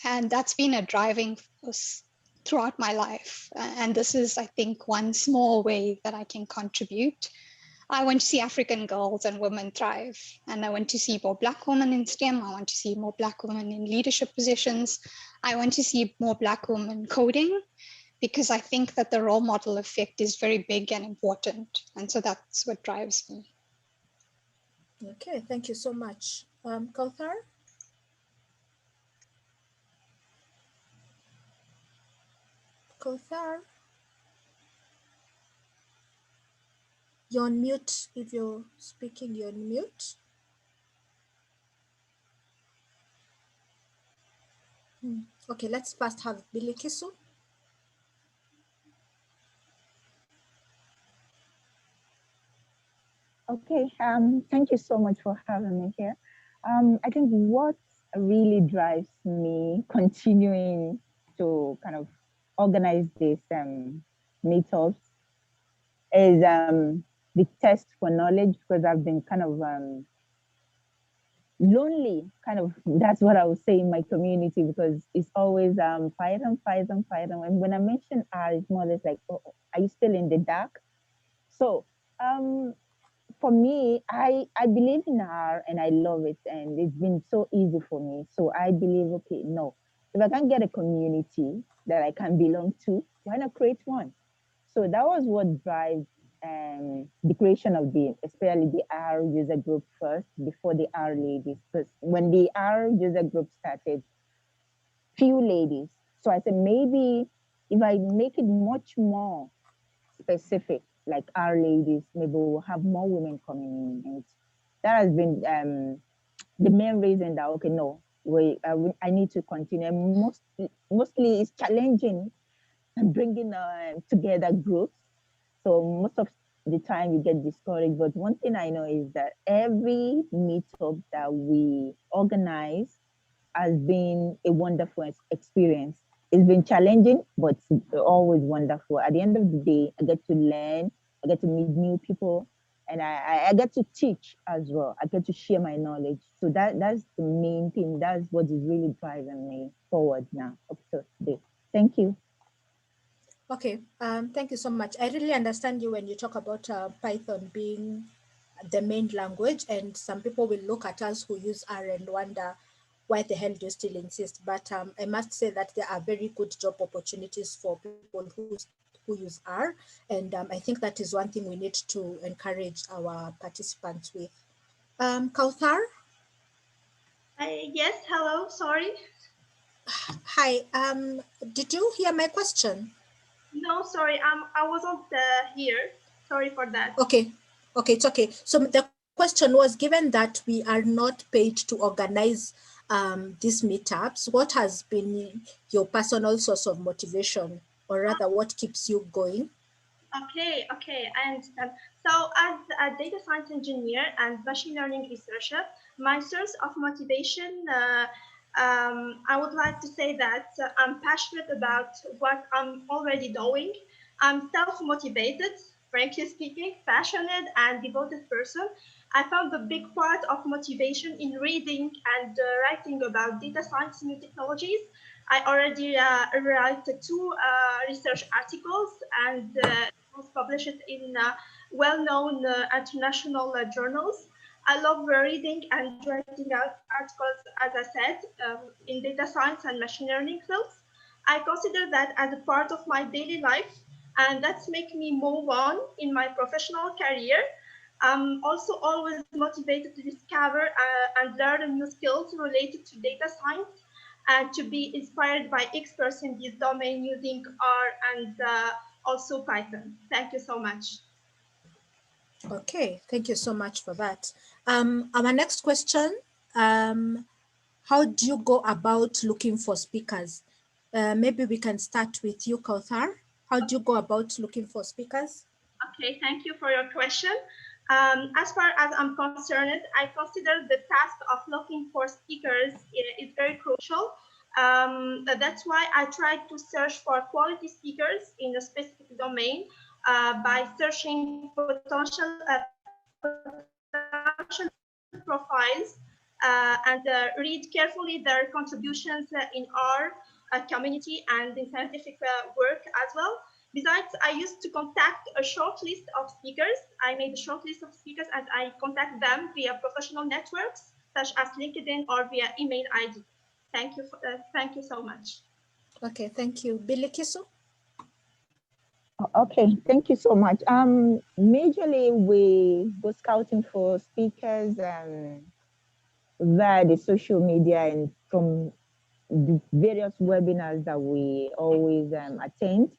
And that's been a driving force throughout my life. And this is, I think, one small way that I can contribute. I want to see African girls and women thrive. And I want to see more Black women in STEM. I want to see more Black women in leadership positions. I want to see more Black women coding, because I think that the role model effect is very big and important. And so that's what drives me. Okay, thank you so much. Kauthar? Kauthar? You're on mute. If you're speaking, you're on mute. Okay, let's first have Bilikisu. Okay, thank you so much for having me here. I think what really drives me continuing to kind of organize this meetups is the test for knowledge, because I've been kind of lonely, kind of, that's what I would say in my community, because it's always Python. And when I mention R, it's more or less like, oh, are you still in the dark? So for me, I believe in R and I love it, and it's been so easy for me. So I believe, okay, no, if I can get a community that I can belong to, why not create one? So that was what drives the creation of especially the R user group first, before the R-Ladies. Because when the R user group started, few ladies. So I said, maybe if I make it much more specific, like R-Ladies, maybe we'll have more women coming in. And that has been the main reason that, okay, no, I need to continue. And mostly it's challenging bringing together groups. So most of the time you get discouraged. But one thing I know is that every meetup that we organize has been a wonderful experience. It's been challenging, but always wonderful. At the end of the day, I get to learn, I get to meet new people, and I get to teach as well. I get to share my knowledge. So that's the main thing. That's what is really driving me forward now up to today. Thank you. Okay, thank you so much. I really understand you when you talk about Python being the main language, and some people will look at us who use R and wonder why the hell do you still insist? But I must say that there are very good job opportunities for people who use R, and I think that is one thing we need to encourage our participants with. Kauthar? Yes, hello, sorry. Hi, did you hear my question? No, sorry, I wasn't here. Sorry for that. Okay, it's okay. So the question was, given that we are not paid to organize these meetups, what has been your personal source of motivation, or rather what keeps you going? Okay, I understand. So as a data science engineer and machine learning researcher, my source of motivation, I would like to say that I'm passionate about what I'm already doing. I'm self-motivated, frankly speaking, passionate and devoted person. I found a big part of motivation in reading and writing about data science new technologies. I already wrote 2 research articles and was published in well-known international journals. I love reading and writing articles, as I said, in data science and machine learning fields. I consider that as a part of my daily life, and that's make me move on in my professional career. I'm also always motivated to discover and learn new skills related to data science and to be inspired by experts in this domain using R and also Python. Thank you so much. Okay, thank you so much for that. Our next question, how do you go about looking for speakers? Maybe we can start with you, Kauthar. How do you go about looking for speakers? Okay, thank you for your question. As far as I'm concerned, I consider the task of looking for speakers is very crucial. That's why I try to search for quality speakers in a specific domain by searching potential profiles and read carefully their contributions in our community and in scientific work as well. Besides, I used to contact a short list of speakers. I made a short list of speakers and I contact them via professional networks such as LinkedIn or via email ID. Thank you so much. Okay, thank you. Bilikisu? Okay, thank you so much. Majorly we go scouting for speakers via the social media and from the various webinars that we always attend.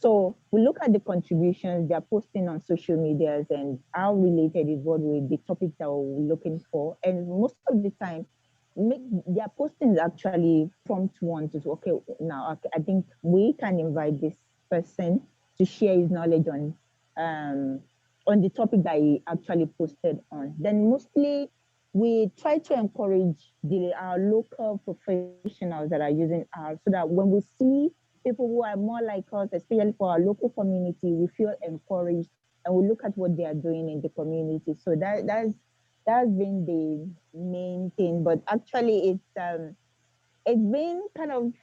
So we look at the contributions they're posting on social medias and how related is the topic that we're looking for. And most of the time, their postings actually prompt one to, okay, now I think we can invite this person to share his knowledge on the topic that he actually posted on. Then mostly we try to encourage our local professionals that are using R, so that when we see people who are more like us, especially for our local community, we feel encouraged and we look at what they are doing in the community. So that's been the main thing. But actually, it's been kind of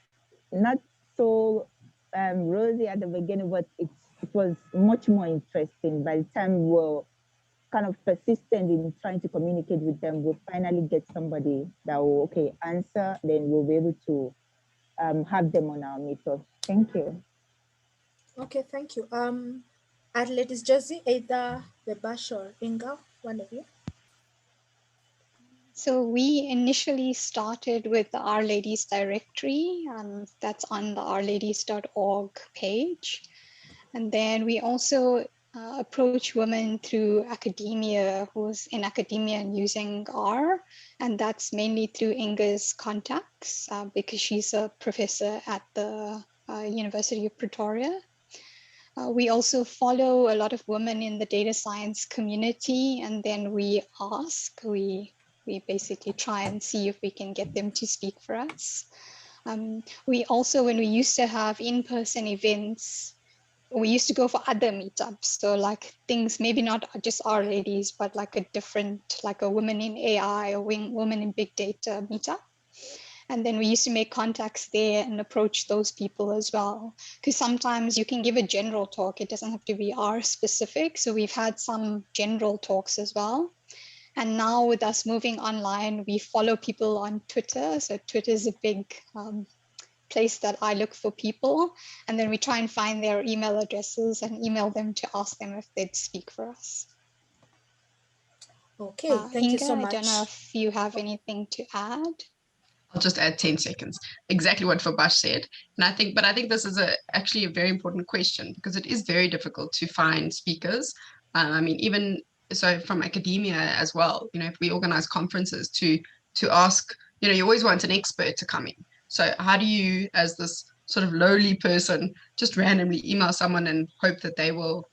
not so rosy at the beginning, but it was much more interesting. By the time we're kind of persistent in trying to communicate with them, we'll finally get somebody that will answer, then we'll be able to have them on our meetup. Thank you. Okay, thank you. R-Ladies Josie, either Bebash or Inga, one of you. So we initially started with the R-Ladies directory, that's on the rladies.org page. And then we also approach women through academia, who's in academia and using R, and that's mainly through Inga's contacts because she's a professor at the University of Pretoria. We also follow a lot of women in the data science community, and then we ask, we basically try and see if we can get them to speak for us. We also, when we used to have in-person events, we used to go for other meetups. So like things, maybe not just R-Ladies, but like a different, like a women in AI or women in big data meetup. And then we used to make contacts there and approach those people as well. Because sometimes you can give a general talk. It doesn't have to be R specific. So we've had some general talks as well. And now with us moving online, we follow people on Twitter. So Twitter is a big place that I look for people. And then we try and find their email addresses and email them to ask them if they'd speak for us. Okay, thank you so Inga, much. I don't know if you have anything to add. I'll just add 10 seconds. Exactly what Vabash said. And I think this is actually a very important question, because it is very difficult to find speakers. I mean, even so from academia as well, if we organize conferences to ask, you always want an expert to come in. So how do you, as this sort of lowly person, just randomly email someone and hope that they will,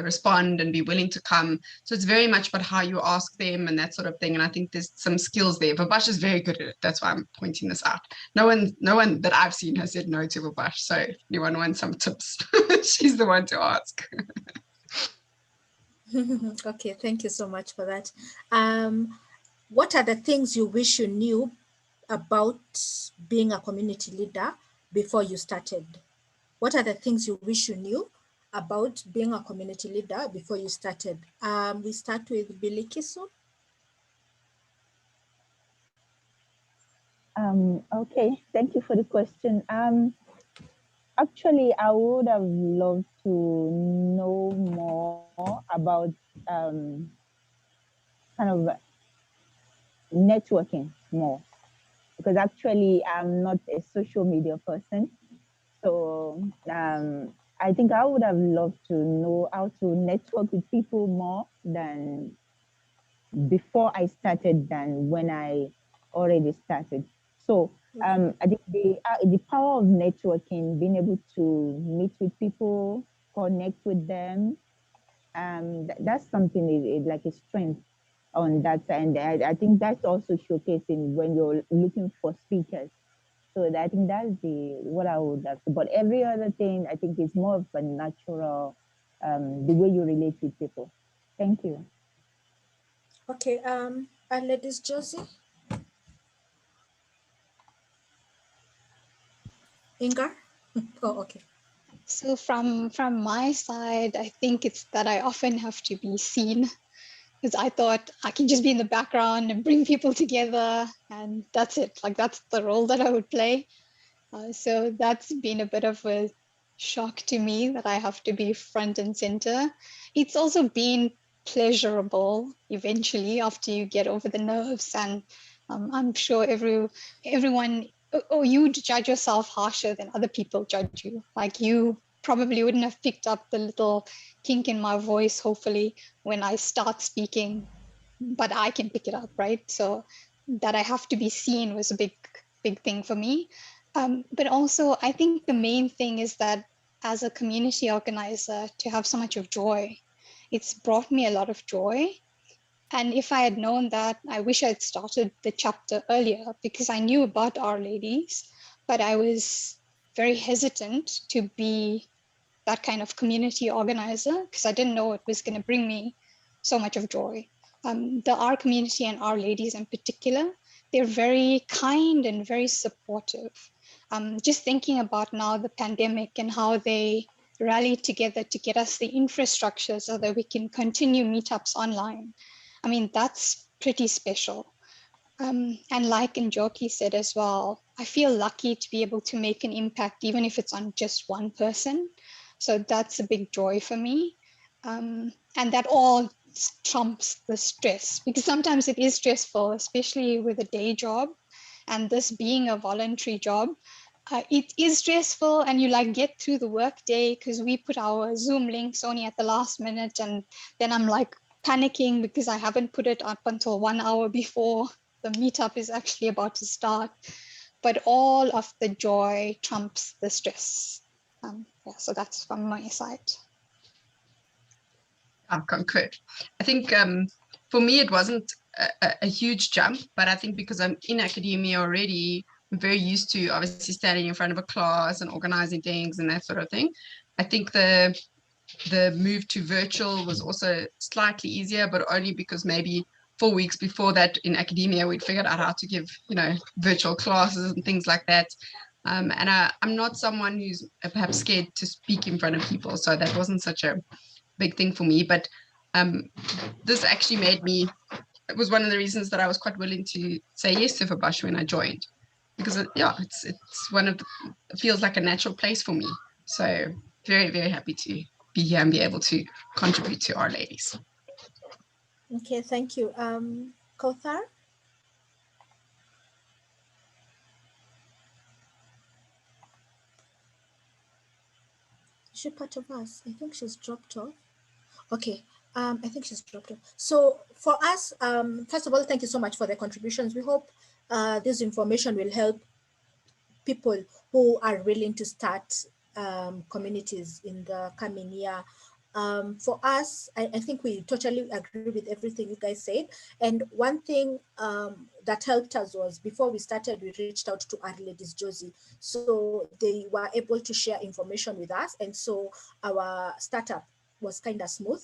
respond and be willing to come? So it's very much about how you ask them and that sort of thing. And I think there's some skills there. Vabash is very good at it. That's why I'm pointing this out. No one that I've seen has said no to Vabash. So if anyone wants some tips, she's the one to ask. Okay, thank you so much for that. What are the things you wish you knew about being a community leader before you started? What are the things you wish you knew about being a community leader before you started? We start with Bilikisu. Okay, thank you for the question. Actually, I would have loved to know more about kind of networking more, because actually I'm not a social media person. So I think I would have loved to know how to network with people more than before I started than when I already started. So I think the power of networking, being able to meet with people, connect with them, that's something like a strength on that side. And I think that's also showcasing when you're looking for speakers. So I think that's what I would have to. But every other thing, I think is more of a natural, the way you relate with people. Thank you. Okay, R-Ladies Josie. Inga? Oh, okay. So from my side, I think it's that I often have to be seen, because I thought I can just be in the background and bring people together, and that's it. Like that's the role that I would play. So that's been a bit of a shock to me that I have to be front and center. It's also been pleasurable eventually after you get over the nerves, and I'm sure everyone, you judge yourself harsher than other people judge you. Like you probably wouldn't have picked up the little kink in my voice, hopefully, when I start speaking, but I can pick it up, right? So that I have to be seen was a big thing for me. But also, I think the main thing is that as a community organizer, to have so much of joy, it's brought me a lot of joy. And if I had known that, I wish I'd started the chapter earlier, because I knew about R-Ladies, but I was very hesitant to be that kind of community organizer because I didn't know it was going to bring me so much of joy. The R community and R-Ladies in particular, they're very kind and very supportive. Just thinking about now the pandemic and how they rallied together to get us the infrastructure so that we can continue meetups online. I mean, that's pretty special. And like Njoki said as well, I feel lucky to be able to make an impact, even if it's on just one person. So that's a big joy for me. And that all trumps the stress, because sometimes it is stressful, especially with a day job. And this being a voluntary job, it is stressful, and you like get through the work day because we put our Zoom links only at the last minute. And then I'm like panicking because I haven't put it up until 1 hour before the meetup is actually about to start. But all of the joy trumps the stress. Yeah, so that's from my side. I concur. I think for me, it wasn't a huge jump, but I think because I'm in academia already, I'm very used to obviously standing in front of a class and organizing things and that sort of thing. I think the move to virtual was also slightly easier, but only because maybe 4 weeks before that in academia, we'd figured out how to give, virtual classes and things like that. And I'm not someone who's perhaps scared to speak in front of people. So that wasn't such a big thing for me. But this actually made me, it was one of the reasons that I was quite willing to say yes to Fabash when I joined. Because, it's one of the, it feels like a natural place for me. So very, very happy to be here and be able to contribute to R-Ladies. Okay, thank you. Kauthar? Is she part of us? I think she's dropped off. Okay, I think she's dropped off. So for us, first of all, thank you so much for the contributions. We hope this information will help people who are willing to start communities in the coming year. For us, I think we totally agree with everything you guys said. And one thing that helped us was before we started, we reached out to R-Ladies Josie. So they were able to share information with us. And so our startup was kind of smooth.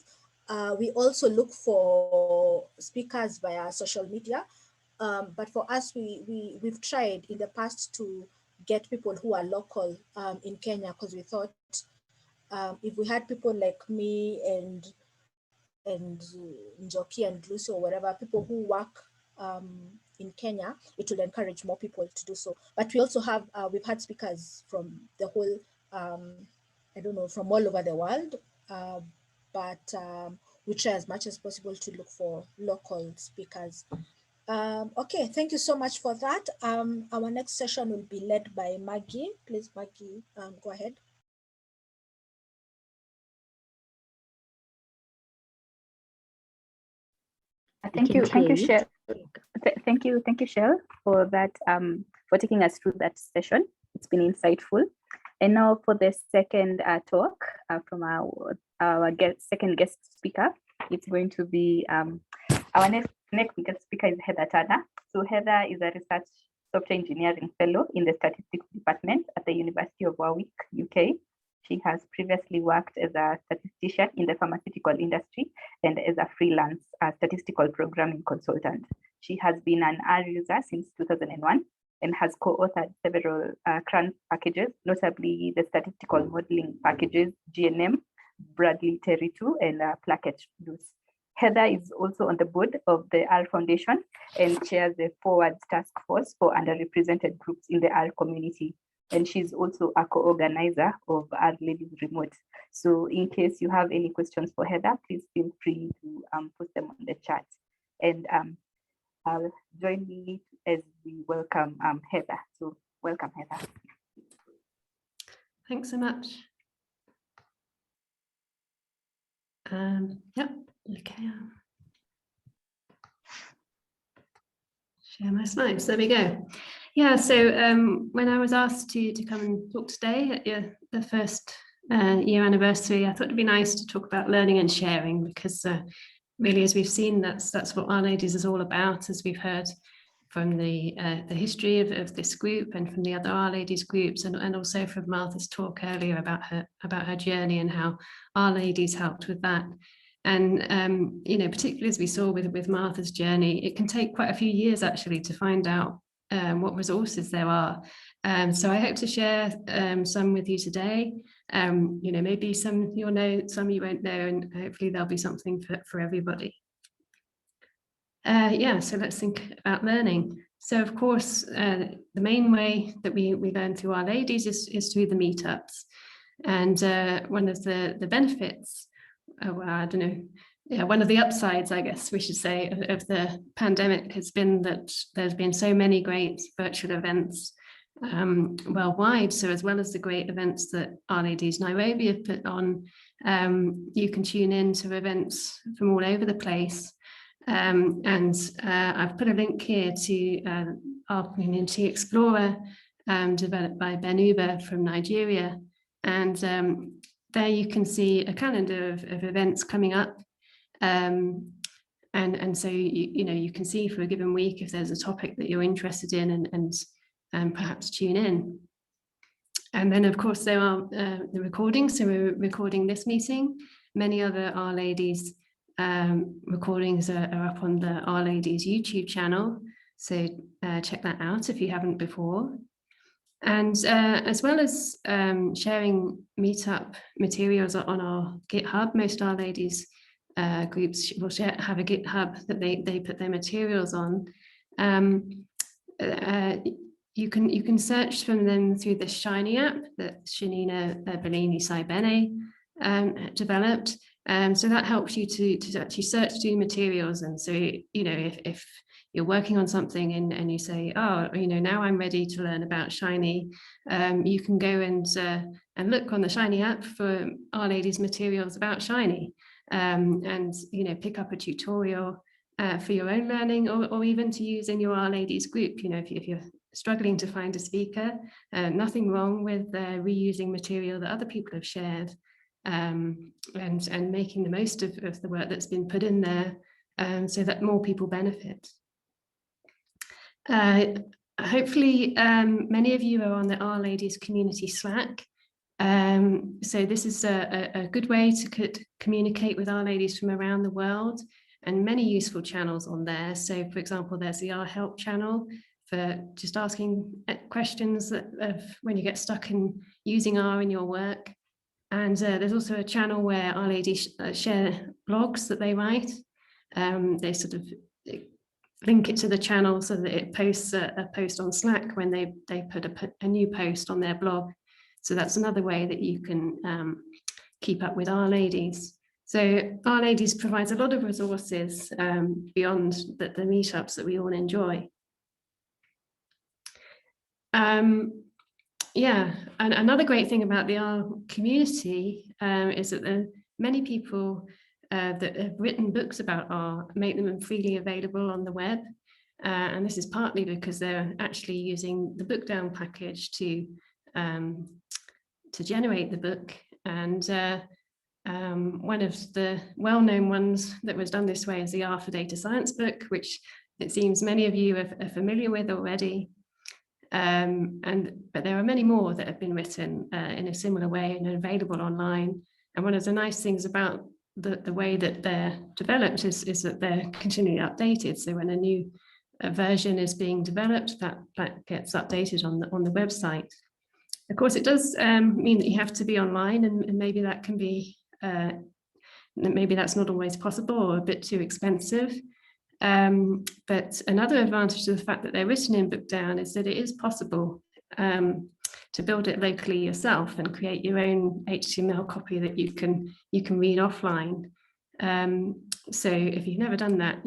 We also look for speakers via social media. But for us, we've tried in the past to get people who are local in Kenya, because we thought if we had people like me and Njoki and Lucy or whatever, people who work in Kenya, it will encourage more people to do so. But we also have, we've had speakers from the whole, I don't know, from all over the world. But we try as much as possible to look for local speakers. Okay, thank you so much for that. Our next session will be led by Maggie. Please, Maggie, go ahead. Thank you, Shell. Thank you, Shell, for that, for taking us through that session. It's been insightful. And now for the second talk from our second guest speaker, it's going to be our next guest speaker is Heather Turner. So Heather is a research software engineering fellow in the statistics department at the University of Warwick, UK. She has previously worked as a statistician in the pharmaceutical industry and as a freelance statistical programming consultant. She has been an R user since 2001 and has co-authored several CRAN packages, notably the statistical modeling packages GNM, Bradley Terry 2, and Placket Plus. Heather is also on the board of the R Foundation and chairs the Forwards Task Force for underrepresented groups in the R community. And she's also a co-organizer of R-Ladies Remote. So in case you have any questions for Heather, please feel free to post them on the chat. And join me as we welcome Heather. So welcome, Heather. Thanks so much. Yep, okay. Share my slides, there we go. Yeah, so when I was asked to come and talk today at the first year anniversary, I thought it'd be nice to talk about learning and sharing, because really, as we've seen, that's what R-Ladies is all about, as we've heard from the history of this group and from the other R-Ladies groups, and also from Martha's talk earlier about her journey and how R-Ladies helped with that. And particularly as we saw with Martha's journey, it can take quite a few years actually to find out what resources there are. So I hope to share some with you today. Maybe some you'll know, some you won't know, and hopefully there'll be something for everybody. So let's think about learning. So of course, the main way that we learn through R-Ladies is through the meetups. And one of the benefits, one of the upsides, I guess we should say, of the pandemic has been that there's been so many great virtual events worldwide. So as well as the great events that R-Ladies Nairobi have put on, you can tune in to events from all over the place. I've put a link here to our Community Explorer developed by Ben Uber from Nigeria. And there you can see a calendar of events coming up. And so you can see for a given week if there's a topic that you're interested in and perhaps tune in. And then of course there are the recordings. So we're recording this meeting. Many other R-Ladies recordings are up on the R-Ladies YouTube channel. So check that out if you haven't before. And as well as sharing meetup materials on our GitHub, most R-Ladies groups will have a GitHub that they put their materials on. You can search from them through the Shiny app that Shanina Bellini-Saibene developed. So that helps you to actually search through materials. And so, if you're working on something and you say, oh, now I'm ready to learn about Shiny, you can go and look on the Shiny app for R-Ladies materials about Shiny, and pick up a tutorial for your own learning, or even to use in your R-Ladies group. If you're struggling to find a speaker, nothing wrong with reusing material that other people have shared. And making the most of the work that's been put in there, so that more people benefit. Hopefully, many of you are on the R-Ladies community Slack. So this is a good way to communicate with R-Ladies from around the world, and many useful channels on there. So for example, there's the R-Help channel for just asking questions of when you get stuck in using R in your work. And there's also a channel where R-Ladies share blogs that they write. They sort of link it to the channel so that it posts a post on Slack when they put a new post on their blog. So that's another way that you can keep up with R-Ladies. So R-Ladies provides a lot of resources beyond the meetups that we all enjoy. And another great thing about the R community is that there are many people that have written books about R, make them freely available on the web. And this is partly because they're actually using the book down package to generate the book. And one of the well-known ones that was done this way is the R for Data Science book, which it seems many of you are familiar with already. But there are many more that have been written in a similar way and available online. And one of the nice things about the way that they're developed is that they're continually updated. So when a new version is being developed, that gets updated on the website. Of course, it does mean that you have to be online, and maybe that can be maybe that's not always possible or a bit too expensive. But another advantage of the fact that they're written in Bookdown is that it is possible to build it locally yourself and create your own HTML copy that you can read offline. So if you've never done that,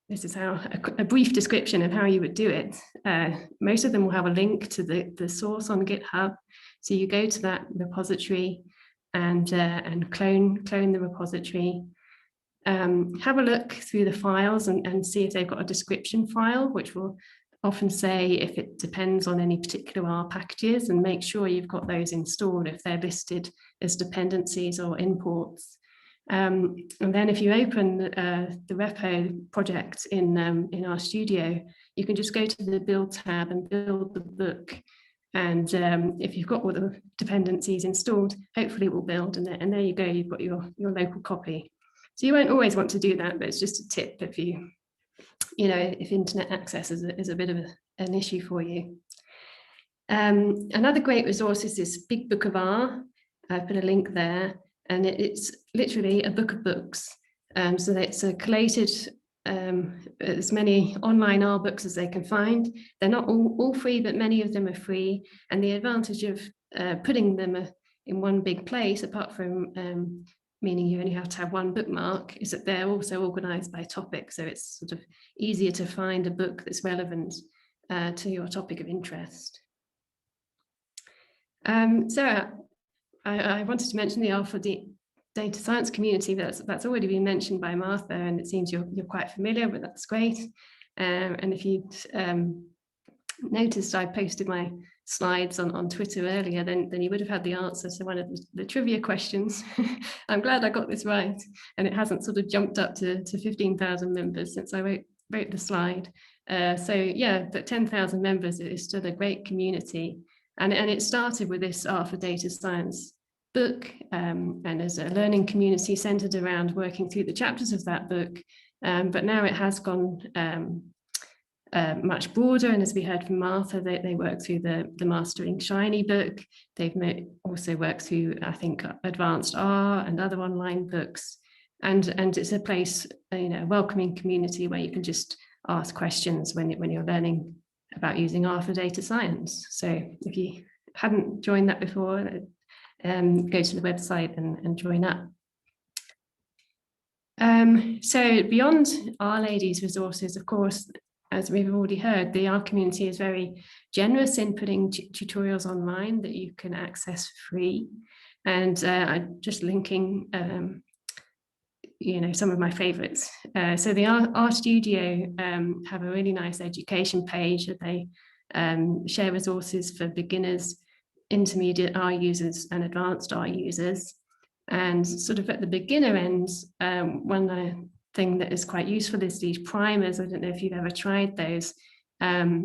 this is how a brief description of how you would do it. Most of them will have a link to the source on GitHub. So you go to that repository and clone the repository. Have a look through the files and see if they've got a description file, which will often say if it depends on any particular R packages, and make sure you've got those installed if they're listed as dependencies or imports. And then if you open the repo project in RStudio, you can just go to the build tab and build the book. And if you've got all the dependencies installed, hopefully it will build. And there you go, you've got your local copy. So you won't always want to do that, but it's just a tip if if internet access is a bit of an issue for you. Another great resource is this Big Book of R. I've put a link there, and it's literally a book of books. So it's collated as many online R books as they can find. They're not all free, but many of them are free. And the advantage of putting them in one big place, apart from meaning you only have to have one bookmark, is that they're also organized by topic. So it's sort of easier to find a book that's relevant to your topic of interest. So I wanted to mention the R for data science community. That's already been mentioned by Martha, and it seems you're quite familiar, but that's great. And if you'd noticed, I posted my slides on Twitter earlier, then you would have had the answer to one of the trivia questions. I'm glad I got this right, and it hasn't sort of jumped up to 15,000 members since I wrote the slide. So yeah, but 10,000 members is still a great community. And it started with this R for Data Science book, and as a learning community centered around working through the chapters of that book. But now it has gone much broader, and as we heard from Martha, they work through the Mastering Shiny book. They've also worked through, I think, Advanced R and other online books. And it's a place, a welcoming community where you can just ask questions when you're learning about using R for data science. So if you hadn't joined that before, go to the website and join up. So beyond R-Ladies resources, of course, as we've already heard, the R community is very generous in putting tutorials online that you can access free. And I'm just linking some of my favorites. So the RStudio have a really nice education page that they share resources for beginners, intermediate R users and advanced R users. And sort of at the beginner end, one thing that is quite useful is these primers. I don't know if you've ever tried those. They're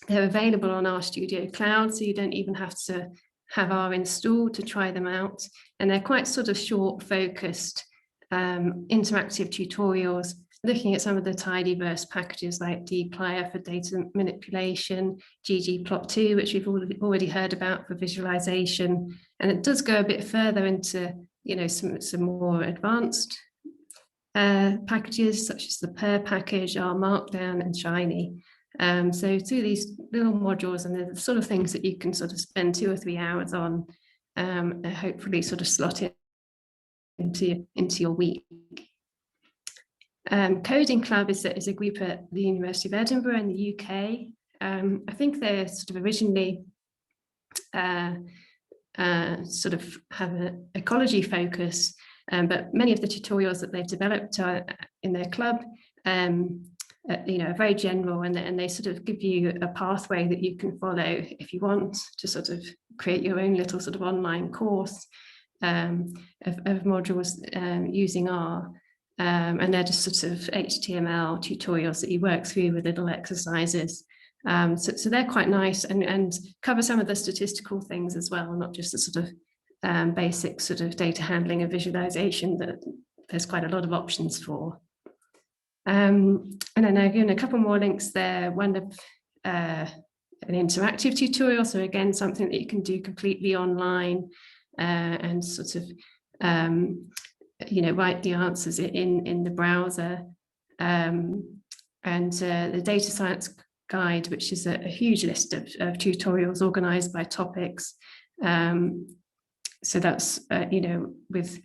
available on RStudio Cloud, so you don't even have to have R installed to try them out. And they're quite sort of short, focused, interactive tutorials looking at some of the tidyverse packages like dplyr for data manipulation, ggplot2, which we've already heard about for visualization, and it does go a bit further into some more advanced packages such as the per package, R Markdown and Shiny. So through these little modules, and they're the sort of things that you can sort of spend 2 or 3 hours on, and hopefully sort of slot it into your week. Coding Club is a group at the University of Edinburgh in the UK. I think they're sort of originally sort of have an ecology focus, but many of the tutorials that they've developed in their club are very general, and they sort of give you a pathway that you can follow if you want to sort of create your own little sort of online course of modules using R. And they're just sort of HTML tutorials that you work through with little exercises. So they're quite nice and cover some of the statistical things as well, not just the sort of basic sort of data handling and visualization that there's quite a lot of options for. And then again, a couple more links there. One of an interactive tutorial. So again, something that you can do completely online and sort of write the answers in the browser, and the data science guide, which is a huge list of tutorials organized by topics. So that's with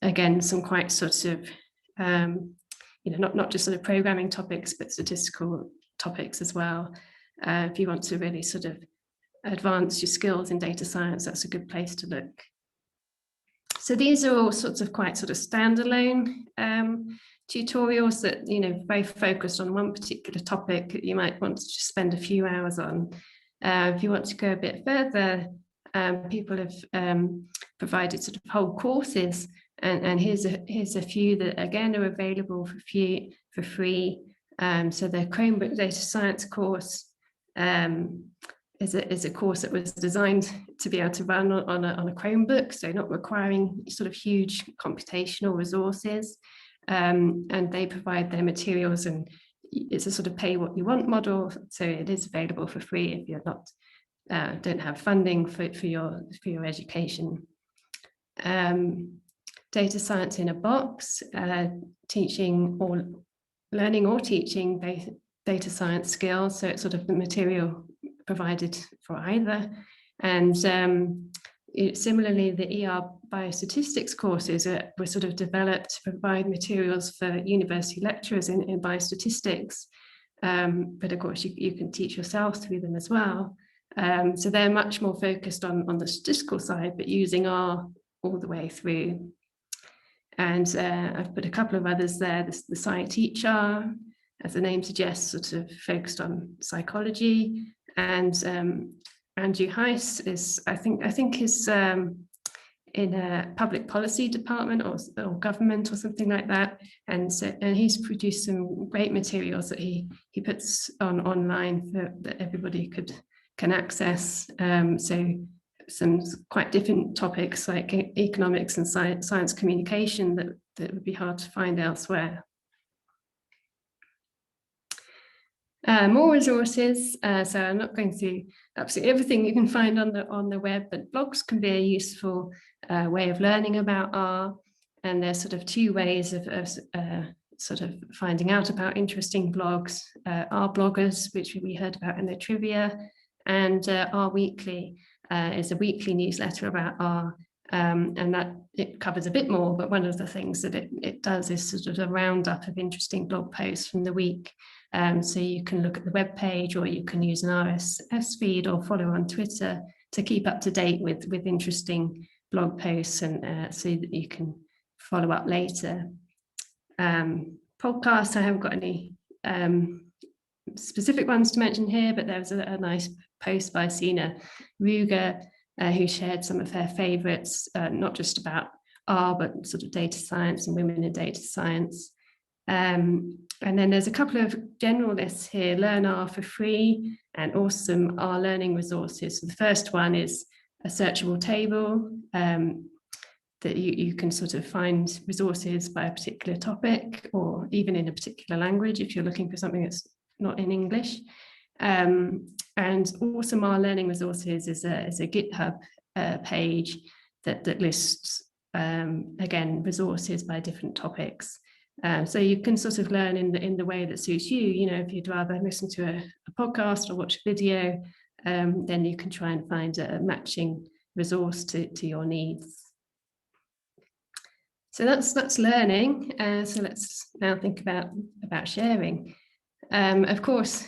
again some quite sort of not just sort of programming topics, but statistical topics as well. If you want to really sort of advance your skills in data science, that's a good place to look. So these are all sorts of quite sort of standalone tutorials that, very focused on one particular topic that you might want to just spend a few hours on. If you want to go a bit further, people have provided sort of whole courses And here's a few that again are available for free. So the Chromebook data science course is a course that was designed to be able to run on a Chromebook, so not requiring sort of huge computational resources. And they provide their materials, and it's a sort of pay what you want model. So it is available for free if you're not don't have funding for your education. Data science in a box, teaching or learning or teaching data science skills. So it's sort of the material provided for either. And similarly, the ER biostatistics courses were sort of developed to provide materials for university lecturers in biostatistics. But of course, you can teach yourself through them as well. So they're much more focused on the statistical side, but using R all the way through. And I've put a couple of others there. The SciTeacher, as the name suggests, sort of focused on psychology. And Andrew Heiss is, I think is in a public policy department or government or something like that. And he's produced some great materials that he puts online that everybody can access. So some quite different topics like economics and science communication that would be hard to find elsewhere. More resources, so I'm not going through absolutely everything you can find on the web, but blogs can be a useful way of learning about R, and there's sort of two ways of sort of finding out about interesting blogs. R bloggers, which we heard about in the trivia, and R Weekly is a weekly newsletter about R, and that it covers a bit more, but one of the things that it does is sort of a roundup of interesting blog posts from the week. So you can look at the web page, or you can use an RSS feed or follow on Twitter to keep up to date with interesting blog posts, and so that you can follow up later. Podcasts, I haven't got any specific ones to mention here, but there was a nice post by Sina Ruger, who shared some of her favorites, not just about R, but sort of data science and women in data science. And then there's a couple of general lists here: Learn R for free and awesome R learning resources. So the first one is a searchable table that you can sort of find resources by a particular topic, or even in a particular language if you're looking for something that's not in English. And awesome R learning resources is a GitHub page that lists again resources by different topics. So you can sort of learn in the way that suits you. You know, if you'd rather listen to a podcast or watch a video, then you can try and find a matching resource to your needs. So that's learning. So let's now think about sharing. Of course,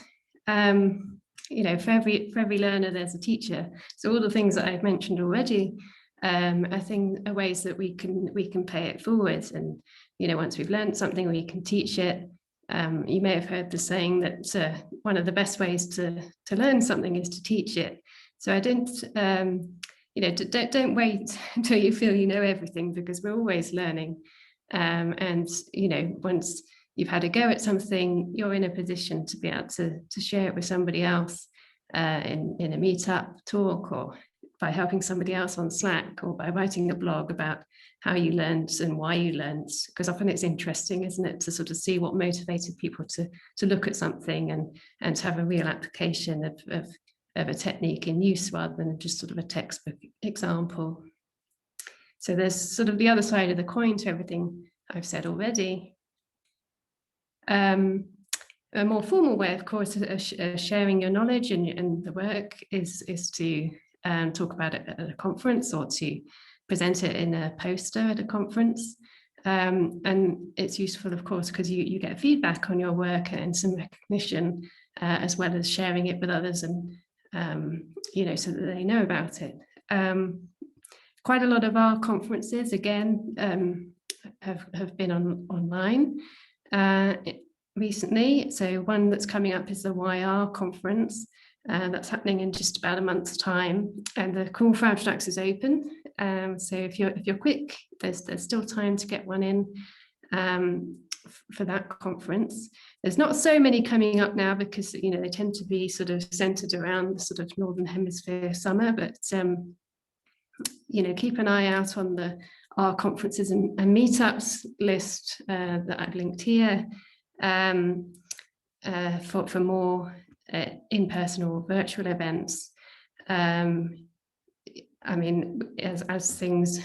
you know, for every learner, there's a teacher. So all the things that I've mentioned already, I think are ways that we can pay it forward. And you know, once we've learned something, we can teach it. You may have heard the saying that one of the best ways to learn something is to teach it. So I don't, you know, don't wait until you feel you know everything, because we're always learning. And you know, once you've had a go at something, you're in a position to be able to share it with somebody else in a meetup talk, or by helping somebody else on Slack, or by writing a blog about how you learned and why you learned. Because often it's interesting, isn't it, to sort of see what motivated people to look at something and to have a real application of a technique in use, rather than just sort of a textbook example. So there's sort of the other side of the coin to everything I've said already. A more formal way, of course, of sharing your knowledge and the work is to talk about it at a conference, or to present it in a poster at a conference. And it's useful, of course, because you get feedback on your work and some recognition, as well as sharing it with others, and you know, so that they know about it. Quite a lot of our conferences, again, have been online recently. So one that's coming up is the YR conference. That's happening in just about a month's time, and the call for abstracts is open. So if you're quick, there's still time to get one in for that conference. There's not so many coming up now because they tend to be sort of centered around the sort of Northern Hemisphere summer, but keep an eye out on our conferences and meetups list that I've linked here for more in-person or virtual events. I mean, as things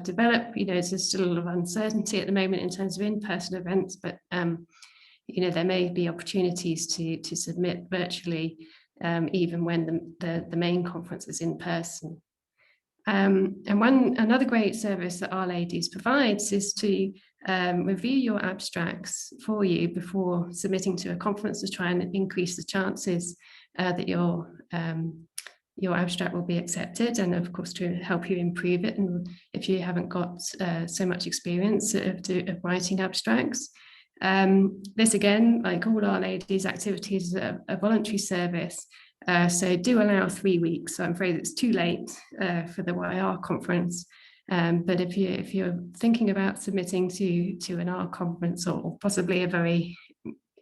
develop, there's still a lot of uncertainty at the moment in terms of in-person events, but there may be opportunities to submit virtually even when the main conference is in person. And another great service that R-Ladies provides is to review your abstracts for you before submitting to a conference to try and increase the chances that your abstract will be accepted, and of course to help you improve it. And if you haven't got so much experience of writing abstracts, this again, like all R-Ladies activities, is a voluntary service. So do allow 3 weeks. So I'm afraid it's too late for the YR conference. But if you're thinking about submitting to an R conference, or possibly a very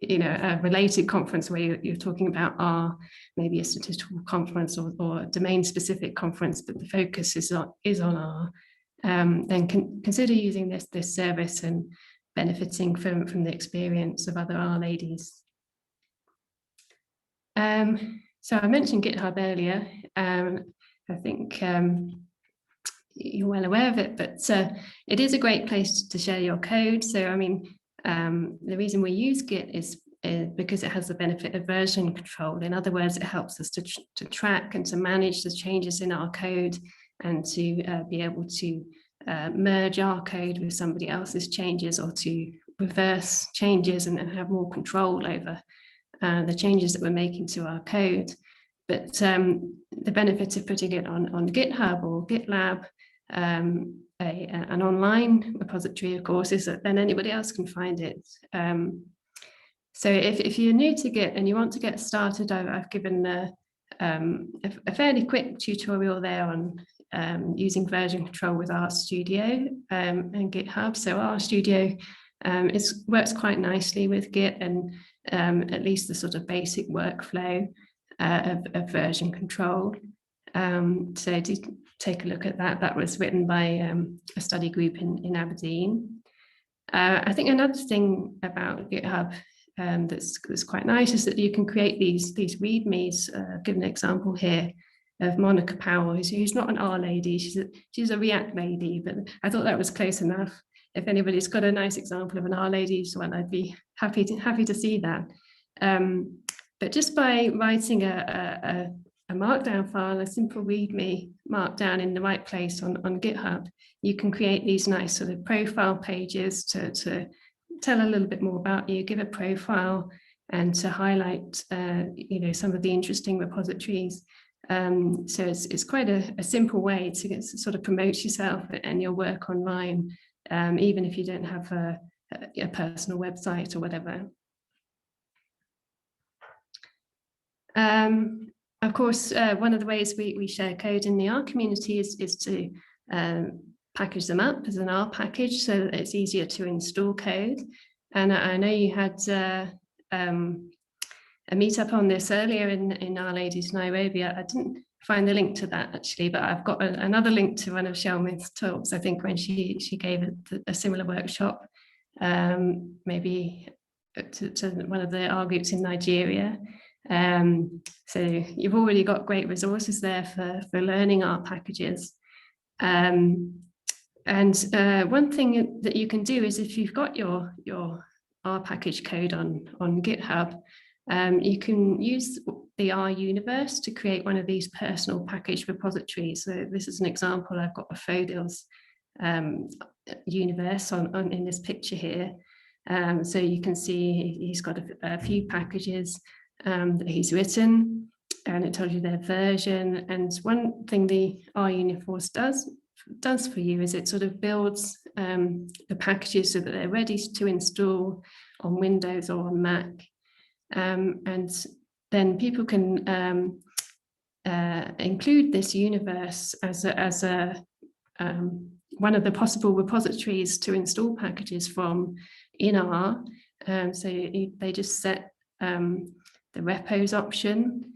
a related conference where you're talking about R, maybe a statistical conference or a domain-specific conference, but the focus is on R, then consider using this service and benefiting from the experience of other R-Ladies. So I mentioned GitHub earlier. I think you're well aware of it, but it is a great place to share your code. So I mean, the reason we use Git is because it has the benefit of version control. In other words, it helps us to track and to manage the changes in our code, and to be able to merge our code with somebody else's changes, or to reverse changes and have more control over the changes that we're making to our code. But the benefit of putting it on GitHub or GitLab, an online repository, of course, is that then anybody else can find it. So if you're new to Git and you want to get started, I've given a fairly quick tutorial there on using version control with RStudio and GitHub. So RStudio works quite nicely with Git, and at least the sort of basic workflow of version control. So do take a look at that. That was written by a study group in Aberdeen. I think another thing about GitHub that's quite nice is that you can create these readmes. I'll give an example here of Monica Powell, who's not an R-Lady, she's a React lady, but I thought that was close enough. If anybody's got a nice example of an R-Ladies one, I'd be happy to see that. But just by writing a markdown file, a simple README markdown in the right place on GitHub, you can create these nice sort of profile pages to tell a little bit more about you, give a profile, and to highlight some of the interesting repositories. So it's quite a simple way to sort of promote yourself and your work online, even if you don't have a personal website or whatever. Of course, one of the ways we share code in the R community is to package them up as an R package so that it's easier to install code. And I know you had a meetup on this earlier in R-Ladies Nairobi. I didn't find the link to that actually, but I've got another link to one of Shelmin's talks, I think, when she gave a similar workshop, maybe to one of the R groups in Nigeria. So you've already got great resources there for learning R packages. And one thing that you can do is, if you've got your R package code on GitHub, you can use the R universe to create one of these personal package repositories. So this is an example. I've got a Fodil's universe in this picture here. So you can see he's got a few packages that he's written, and it tells you their version. And one thing the R universe does for you is it sort of builds the packages so that they're ready to install on Windows or on Mac. And then people can include this universe as a one of the possible repositories to install packages from in R. So they just set the repos option,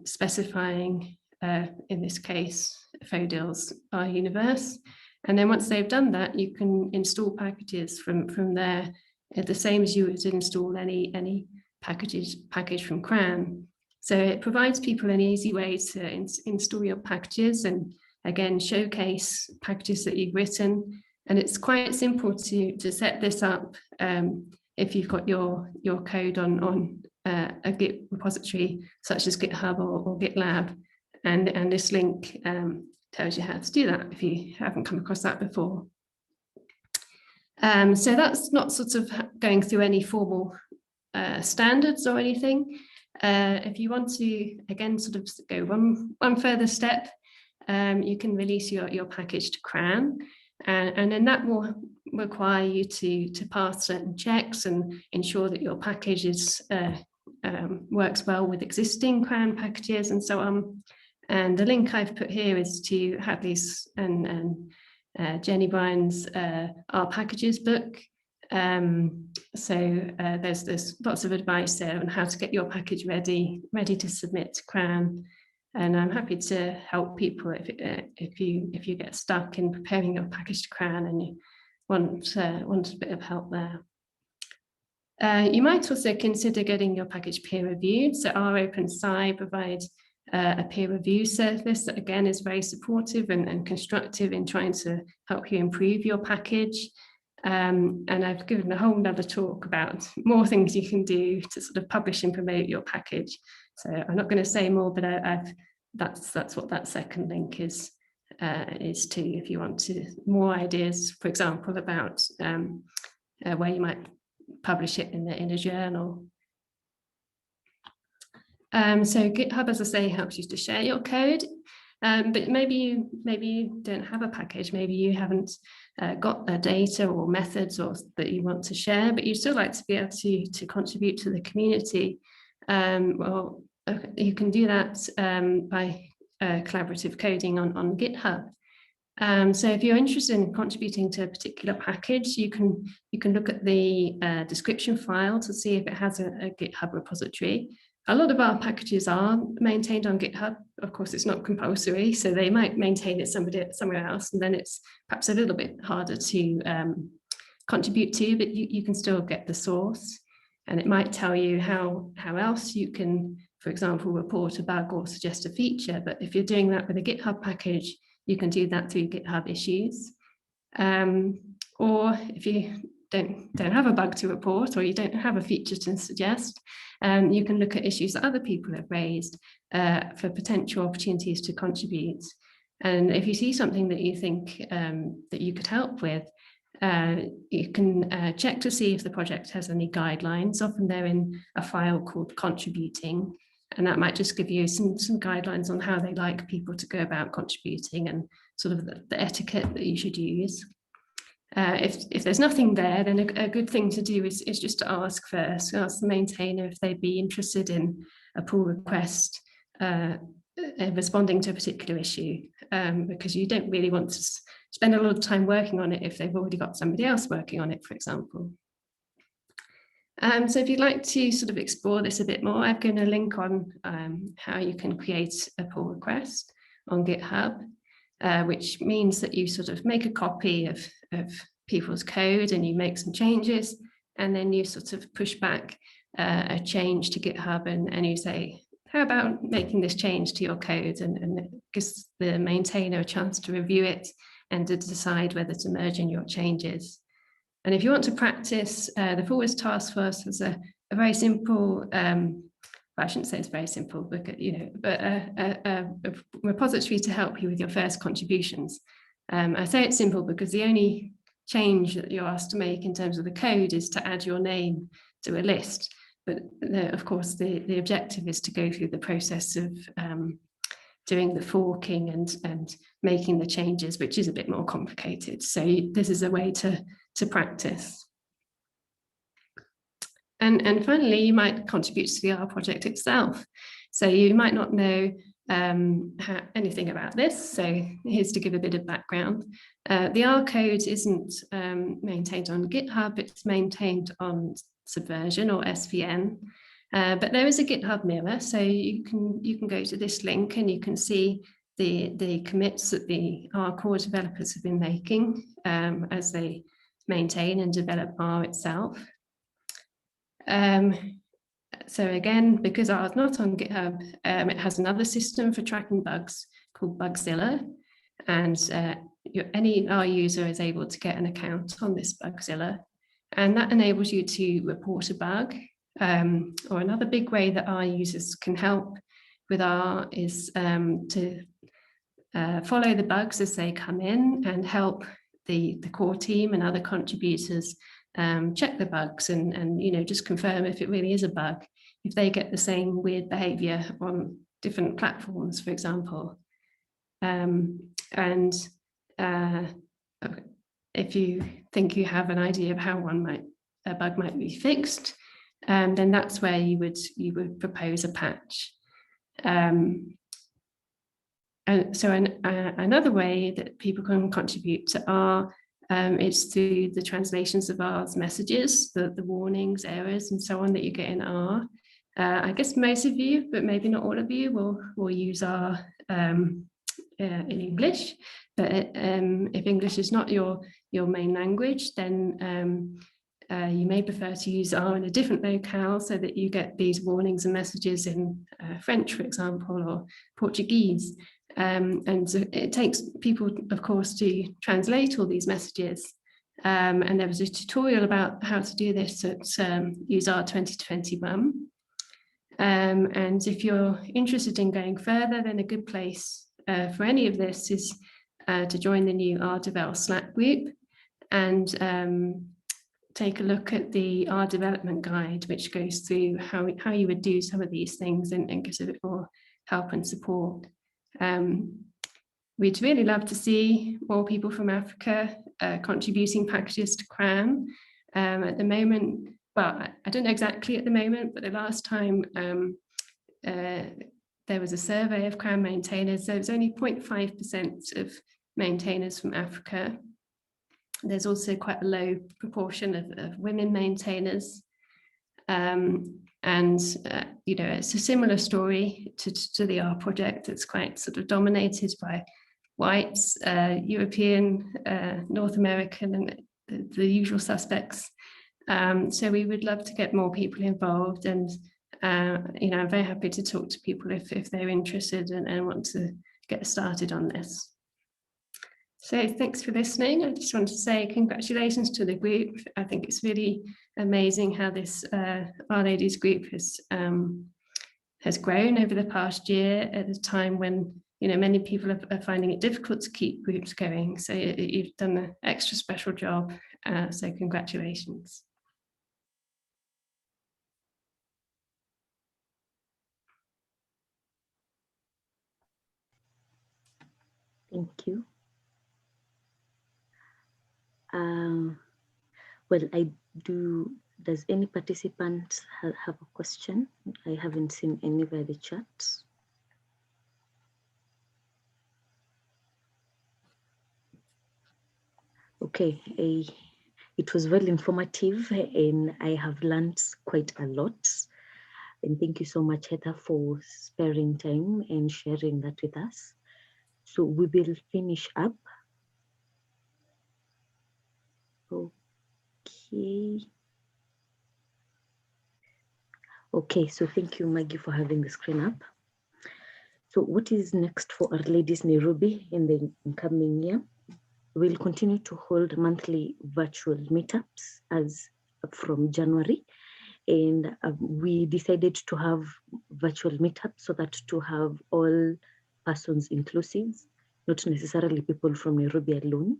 specifying, in this case, Fodil's R universe. And then once they've done that, you can install packages from there, the same as you would install any package from CRAN. So it provides people an easy way to install your packages and again showcase packages that you've written. And it's quite simple to set this up if you've got your code on a Git repository such as GitHub or GitLab, and this link tells you how to do that if you haven't come across that before. So that's not sort of going through any formal standards or anything. If you want to, again, sort of go one further step, you can release your package to CRAN, and then that will require you to pass certain checks and ensure that your package works well with existing CRAN packages and so on. And the link I've put here is to Hadley's and Jenny Bryan's R Packages book. So there's lots of advice there on how to get your package ready to submit to CRAN. And I'm happy to help people if you get stuck in preparing your package to CRAN and you want a bit of help there. You might also consider getting your package peer reviewed. So our OpenSci provides a peer review service that again is very supportive and constructive in trying to help you improve your package. And I've given a whole nother talk about more things you can do to sort of publish and promote your package. So I'm not going to say more, but that's what that second link is to, if you want more ideas, for example, about where you might publish it in a journal. So GitHub, as I say, helps you to share your code, but maybe you don't have a package, maybe you haven't got the data or methods that you want to share, but you still like to be able to contribute to the community. Well, you can do that by collaborative coding on GitHub. So if you're interested in contributing to a particular package, you can look at the description file to see if it has a GitHub repository. A lot of our packages are maintained on GitHub. Of course, it's not compulsory, so they might maintain it somewhere else, and then it's perhaps a little bit harder to contribute to, but you can still get the source, and it might tell you how else you can, for example, report a bug or suggest a feature. But if you're doing that with a GitHub package, you can do that through GitHub issues. Or if you don't have a bug to report, or you don't have a feature to suggest, you can look at issues that other people have raised for potential opportunities to contribute. And if you see something that you think that you could help with, you can check to see if the project has any guidelines. Often they're in a file called contributing, and that might just give you some guidelines on how they like people to go about contributing and sort of the etiquette that you should use. If there's nothing there, then a good thing to do is just to ask first, ask the maintainer if they'd be interested in a pull request responding to a particular issue, because you don't really want to spend a lot of time working on it if they've already got somebody else working on it, for example. So if you'd like to sort of explore this a bit more, I've given a link on how you can create a pull request on GitHub. Which means that you sort of make a copy of people's code and you make some changes, and then you sort of push back a change to GitHub and you say, how about making this change to your code? And it gives the maintainer a chance to review it and to decide whether to merge in your changes. And if you want to practice, the Forwards Task Force has a very simple, I shouldn't say it's very simple, but a repository to help you with your first contributions. I say it's simple because the only change that you're asked to make in terms of the code is to add your name to a list. But of course, the objective is to go through the process of doing the forking and making the changes, which is a bit more complicated. So this is a way to practice. And finally, you might contribute to the R project itself. So you might not know anything about this. So here's to give a bit of background. The R code isn't maintained on GitHub, it's maintained on Subversion or SVN. But there is a GitHub mirror, so you can go to this link and you can see the commits that the R core developers have been making as they maintain and develop R itself. So again, because R is not on GitHub, it has another system for tracking bugs called Bugzilla, and any R user is able to get an account on this Bugzilla, and that enables you to report a bug. Or another big way that R users can help with R is to follow the bugs as they come in and help the core team and other contributors check the bugs and just confirm if it really is a bug, if they get the same weird behavior on different platforms, for example. If you think you have an idea of how a bug might be fixed, then that's where you would propose a patch. And so another way that people can contribute to R is through the translations of R's messages, the warnings, errors, and so on that you get in R. I guess most of you, but maybe not all of you, will use R in English. But if English is not your main language, then you may prefer to use R in a different locale so that you get these warnings and messages in French, for example, or Portuguese. And it takes people, of course, to translate all these messages. And there was a tutorial about how to do this at Use R 2021. And if you're interested in going further, then a good place for any of this is to join the new R-Devel Slack group and take a look at the R development guide, which goes through how you would do some of these things and gives a bit more help and support. We'd really love to see more people from Africa contributing packages to CRAN. At the moment, well, I don't know exactly at the moment, but the last time there was a survey of CRAN maintainers, there was only 0.5% of maintainers from Africa. There's also quite a low proportion of women maintainers. It's a similar story to the R project. It's quite sort of dominated by whites, European, North American, and the usual suspects. So we would love to get more people involved, and I'm very happy to talk to people if they're interested and want to get started on this. So thanks for listening. I just want to say congratulations to the group. I think it's really amazing how this R-Ladies group has grown over the past year at a time when many people are finding it difficult to keep groups going. So you've done an extra special job. So congratulations. Thank you. Well, does any participant have a question? I haven't seen any by the chat. Okay, it was very informative and I have learned quite a lot. And thank you so much, Heather, for sparing time and sharing that with us. So we will finish up. Okay, so thank you, Maggie, for having the screen up. So what is next for R-Ladies Nairobi in the coming year? We'll continue to hold monthly virtual meetups as from January. And we decided to have virtual meetups so that to have all persons inclusive, not necessarily people from Nairobi alone.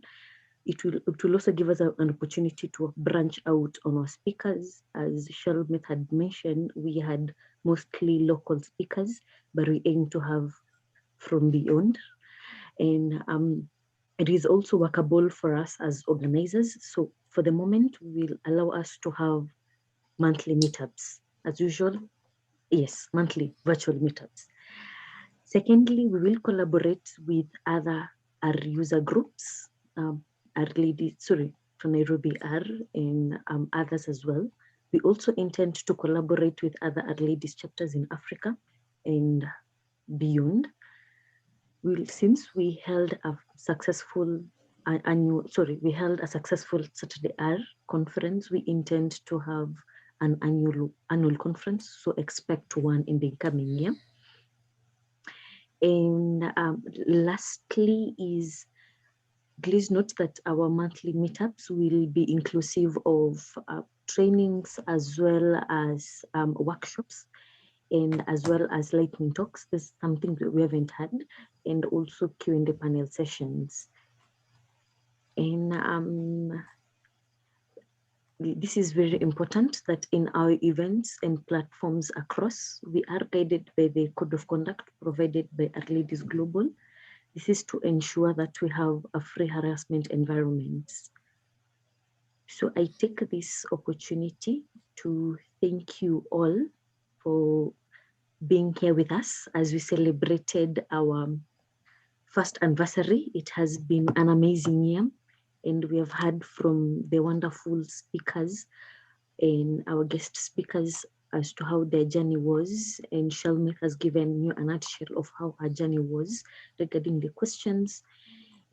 It will also give us an opportunity to branch out on our speakers. As Shelmet had mentioned, we had mostly local speakers, but we aim to have from beyond. And it is also workable for us as organizers. So for the moment, will allow us to have monthly meetups as usual. Yes, monthly virtual meetups. Secondly, we will collaborate with other R user groups, R-Ladies, from Nairobi R and others as well. We also intend to collaborate with other R-Ladies chapters in Africa and beyond. Since we held a successful Saturday R conference, we intend to have an annual conference, so expect one in the coming year. And lastly is, please note that our monthly meetups will be inclusive of trainings as well as workshops, and as well as lightning talks. This is something that we haven't had, and also Q&A panel sessions. And this is very important that in our events and platforms across, we are guided by the code of conduct provided by R-Ladies Global. This is to ensure that we have a free harassment environment. So I take this opportunity to thank you all for being here with us as we celebrated our first anniversary. It has been an amazing year, and we have heard from the wonderful speakers and our guest speakers as to how their journey was, and Shalmith has given you a nutshell of how her journey was regarding the questions.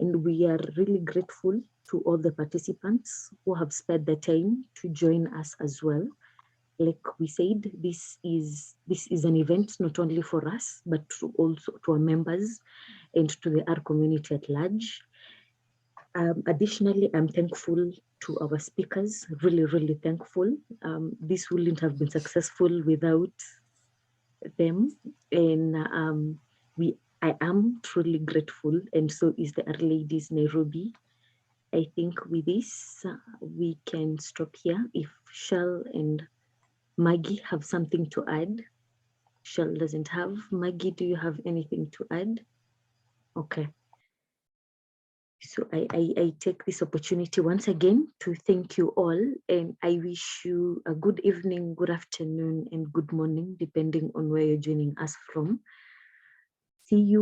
And we are really grateful to all the participants who have spared the time to join us as well. Like we said, this is an event not only for us, but also to our members and to the R community at large. Additionally, I'm thankful to our speakers, really thankful. This wouldn't have been successful without them. And I am truly grateful, and so is the R-Ladies Nairobi. I think with this, we can stop here. If Shell and Maggie have something to add. Shell doesn't have. Maggie, do you have anything to add? Okay. So I take this opportunity once again to thank you all, and I wish you a good evening, good afternoon, and good morning, depending on where you're joining us from. See you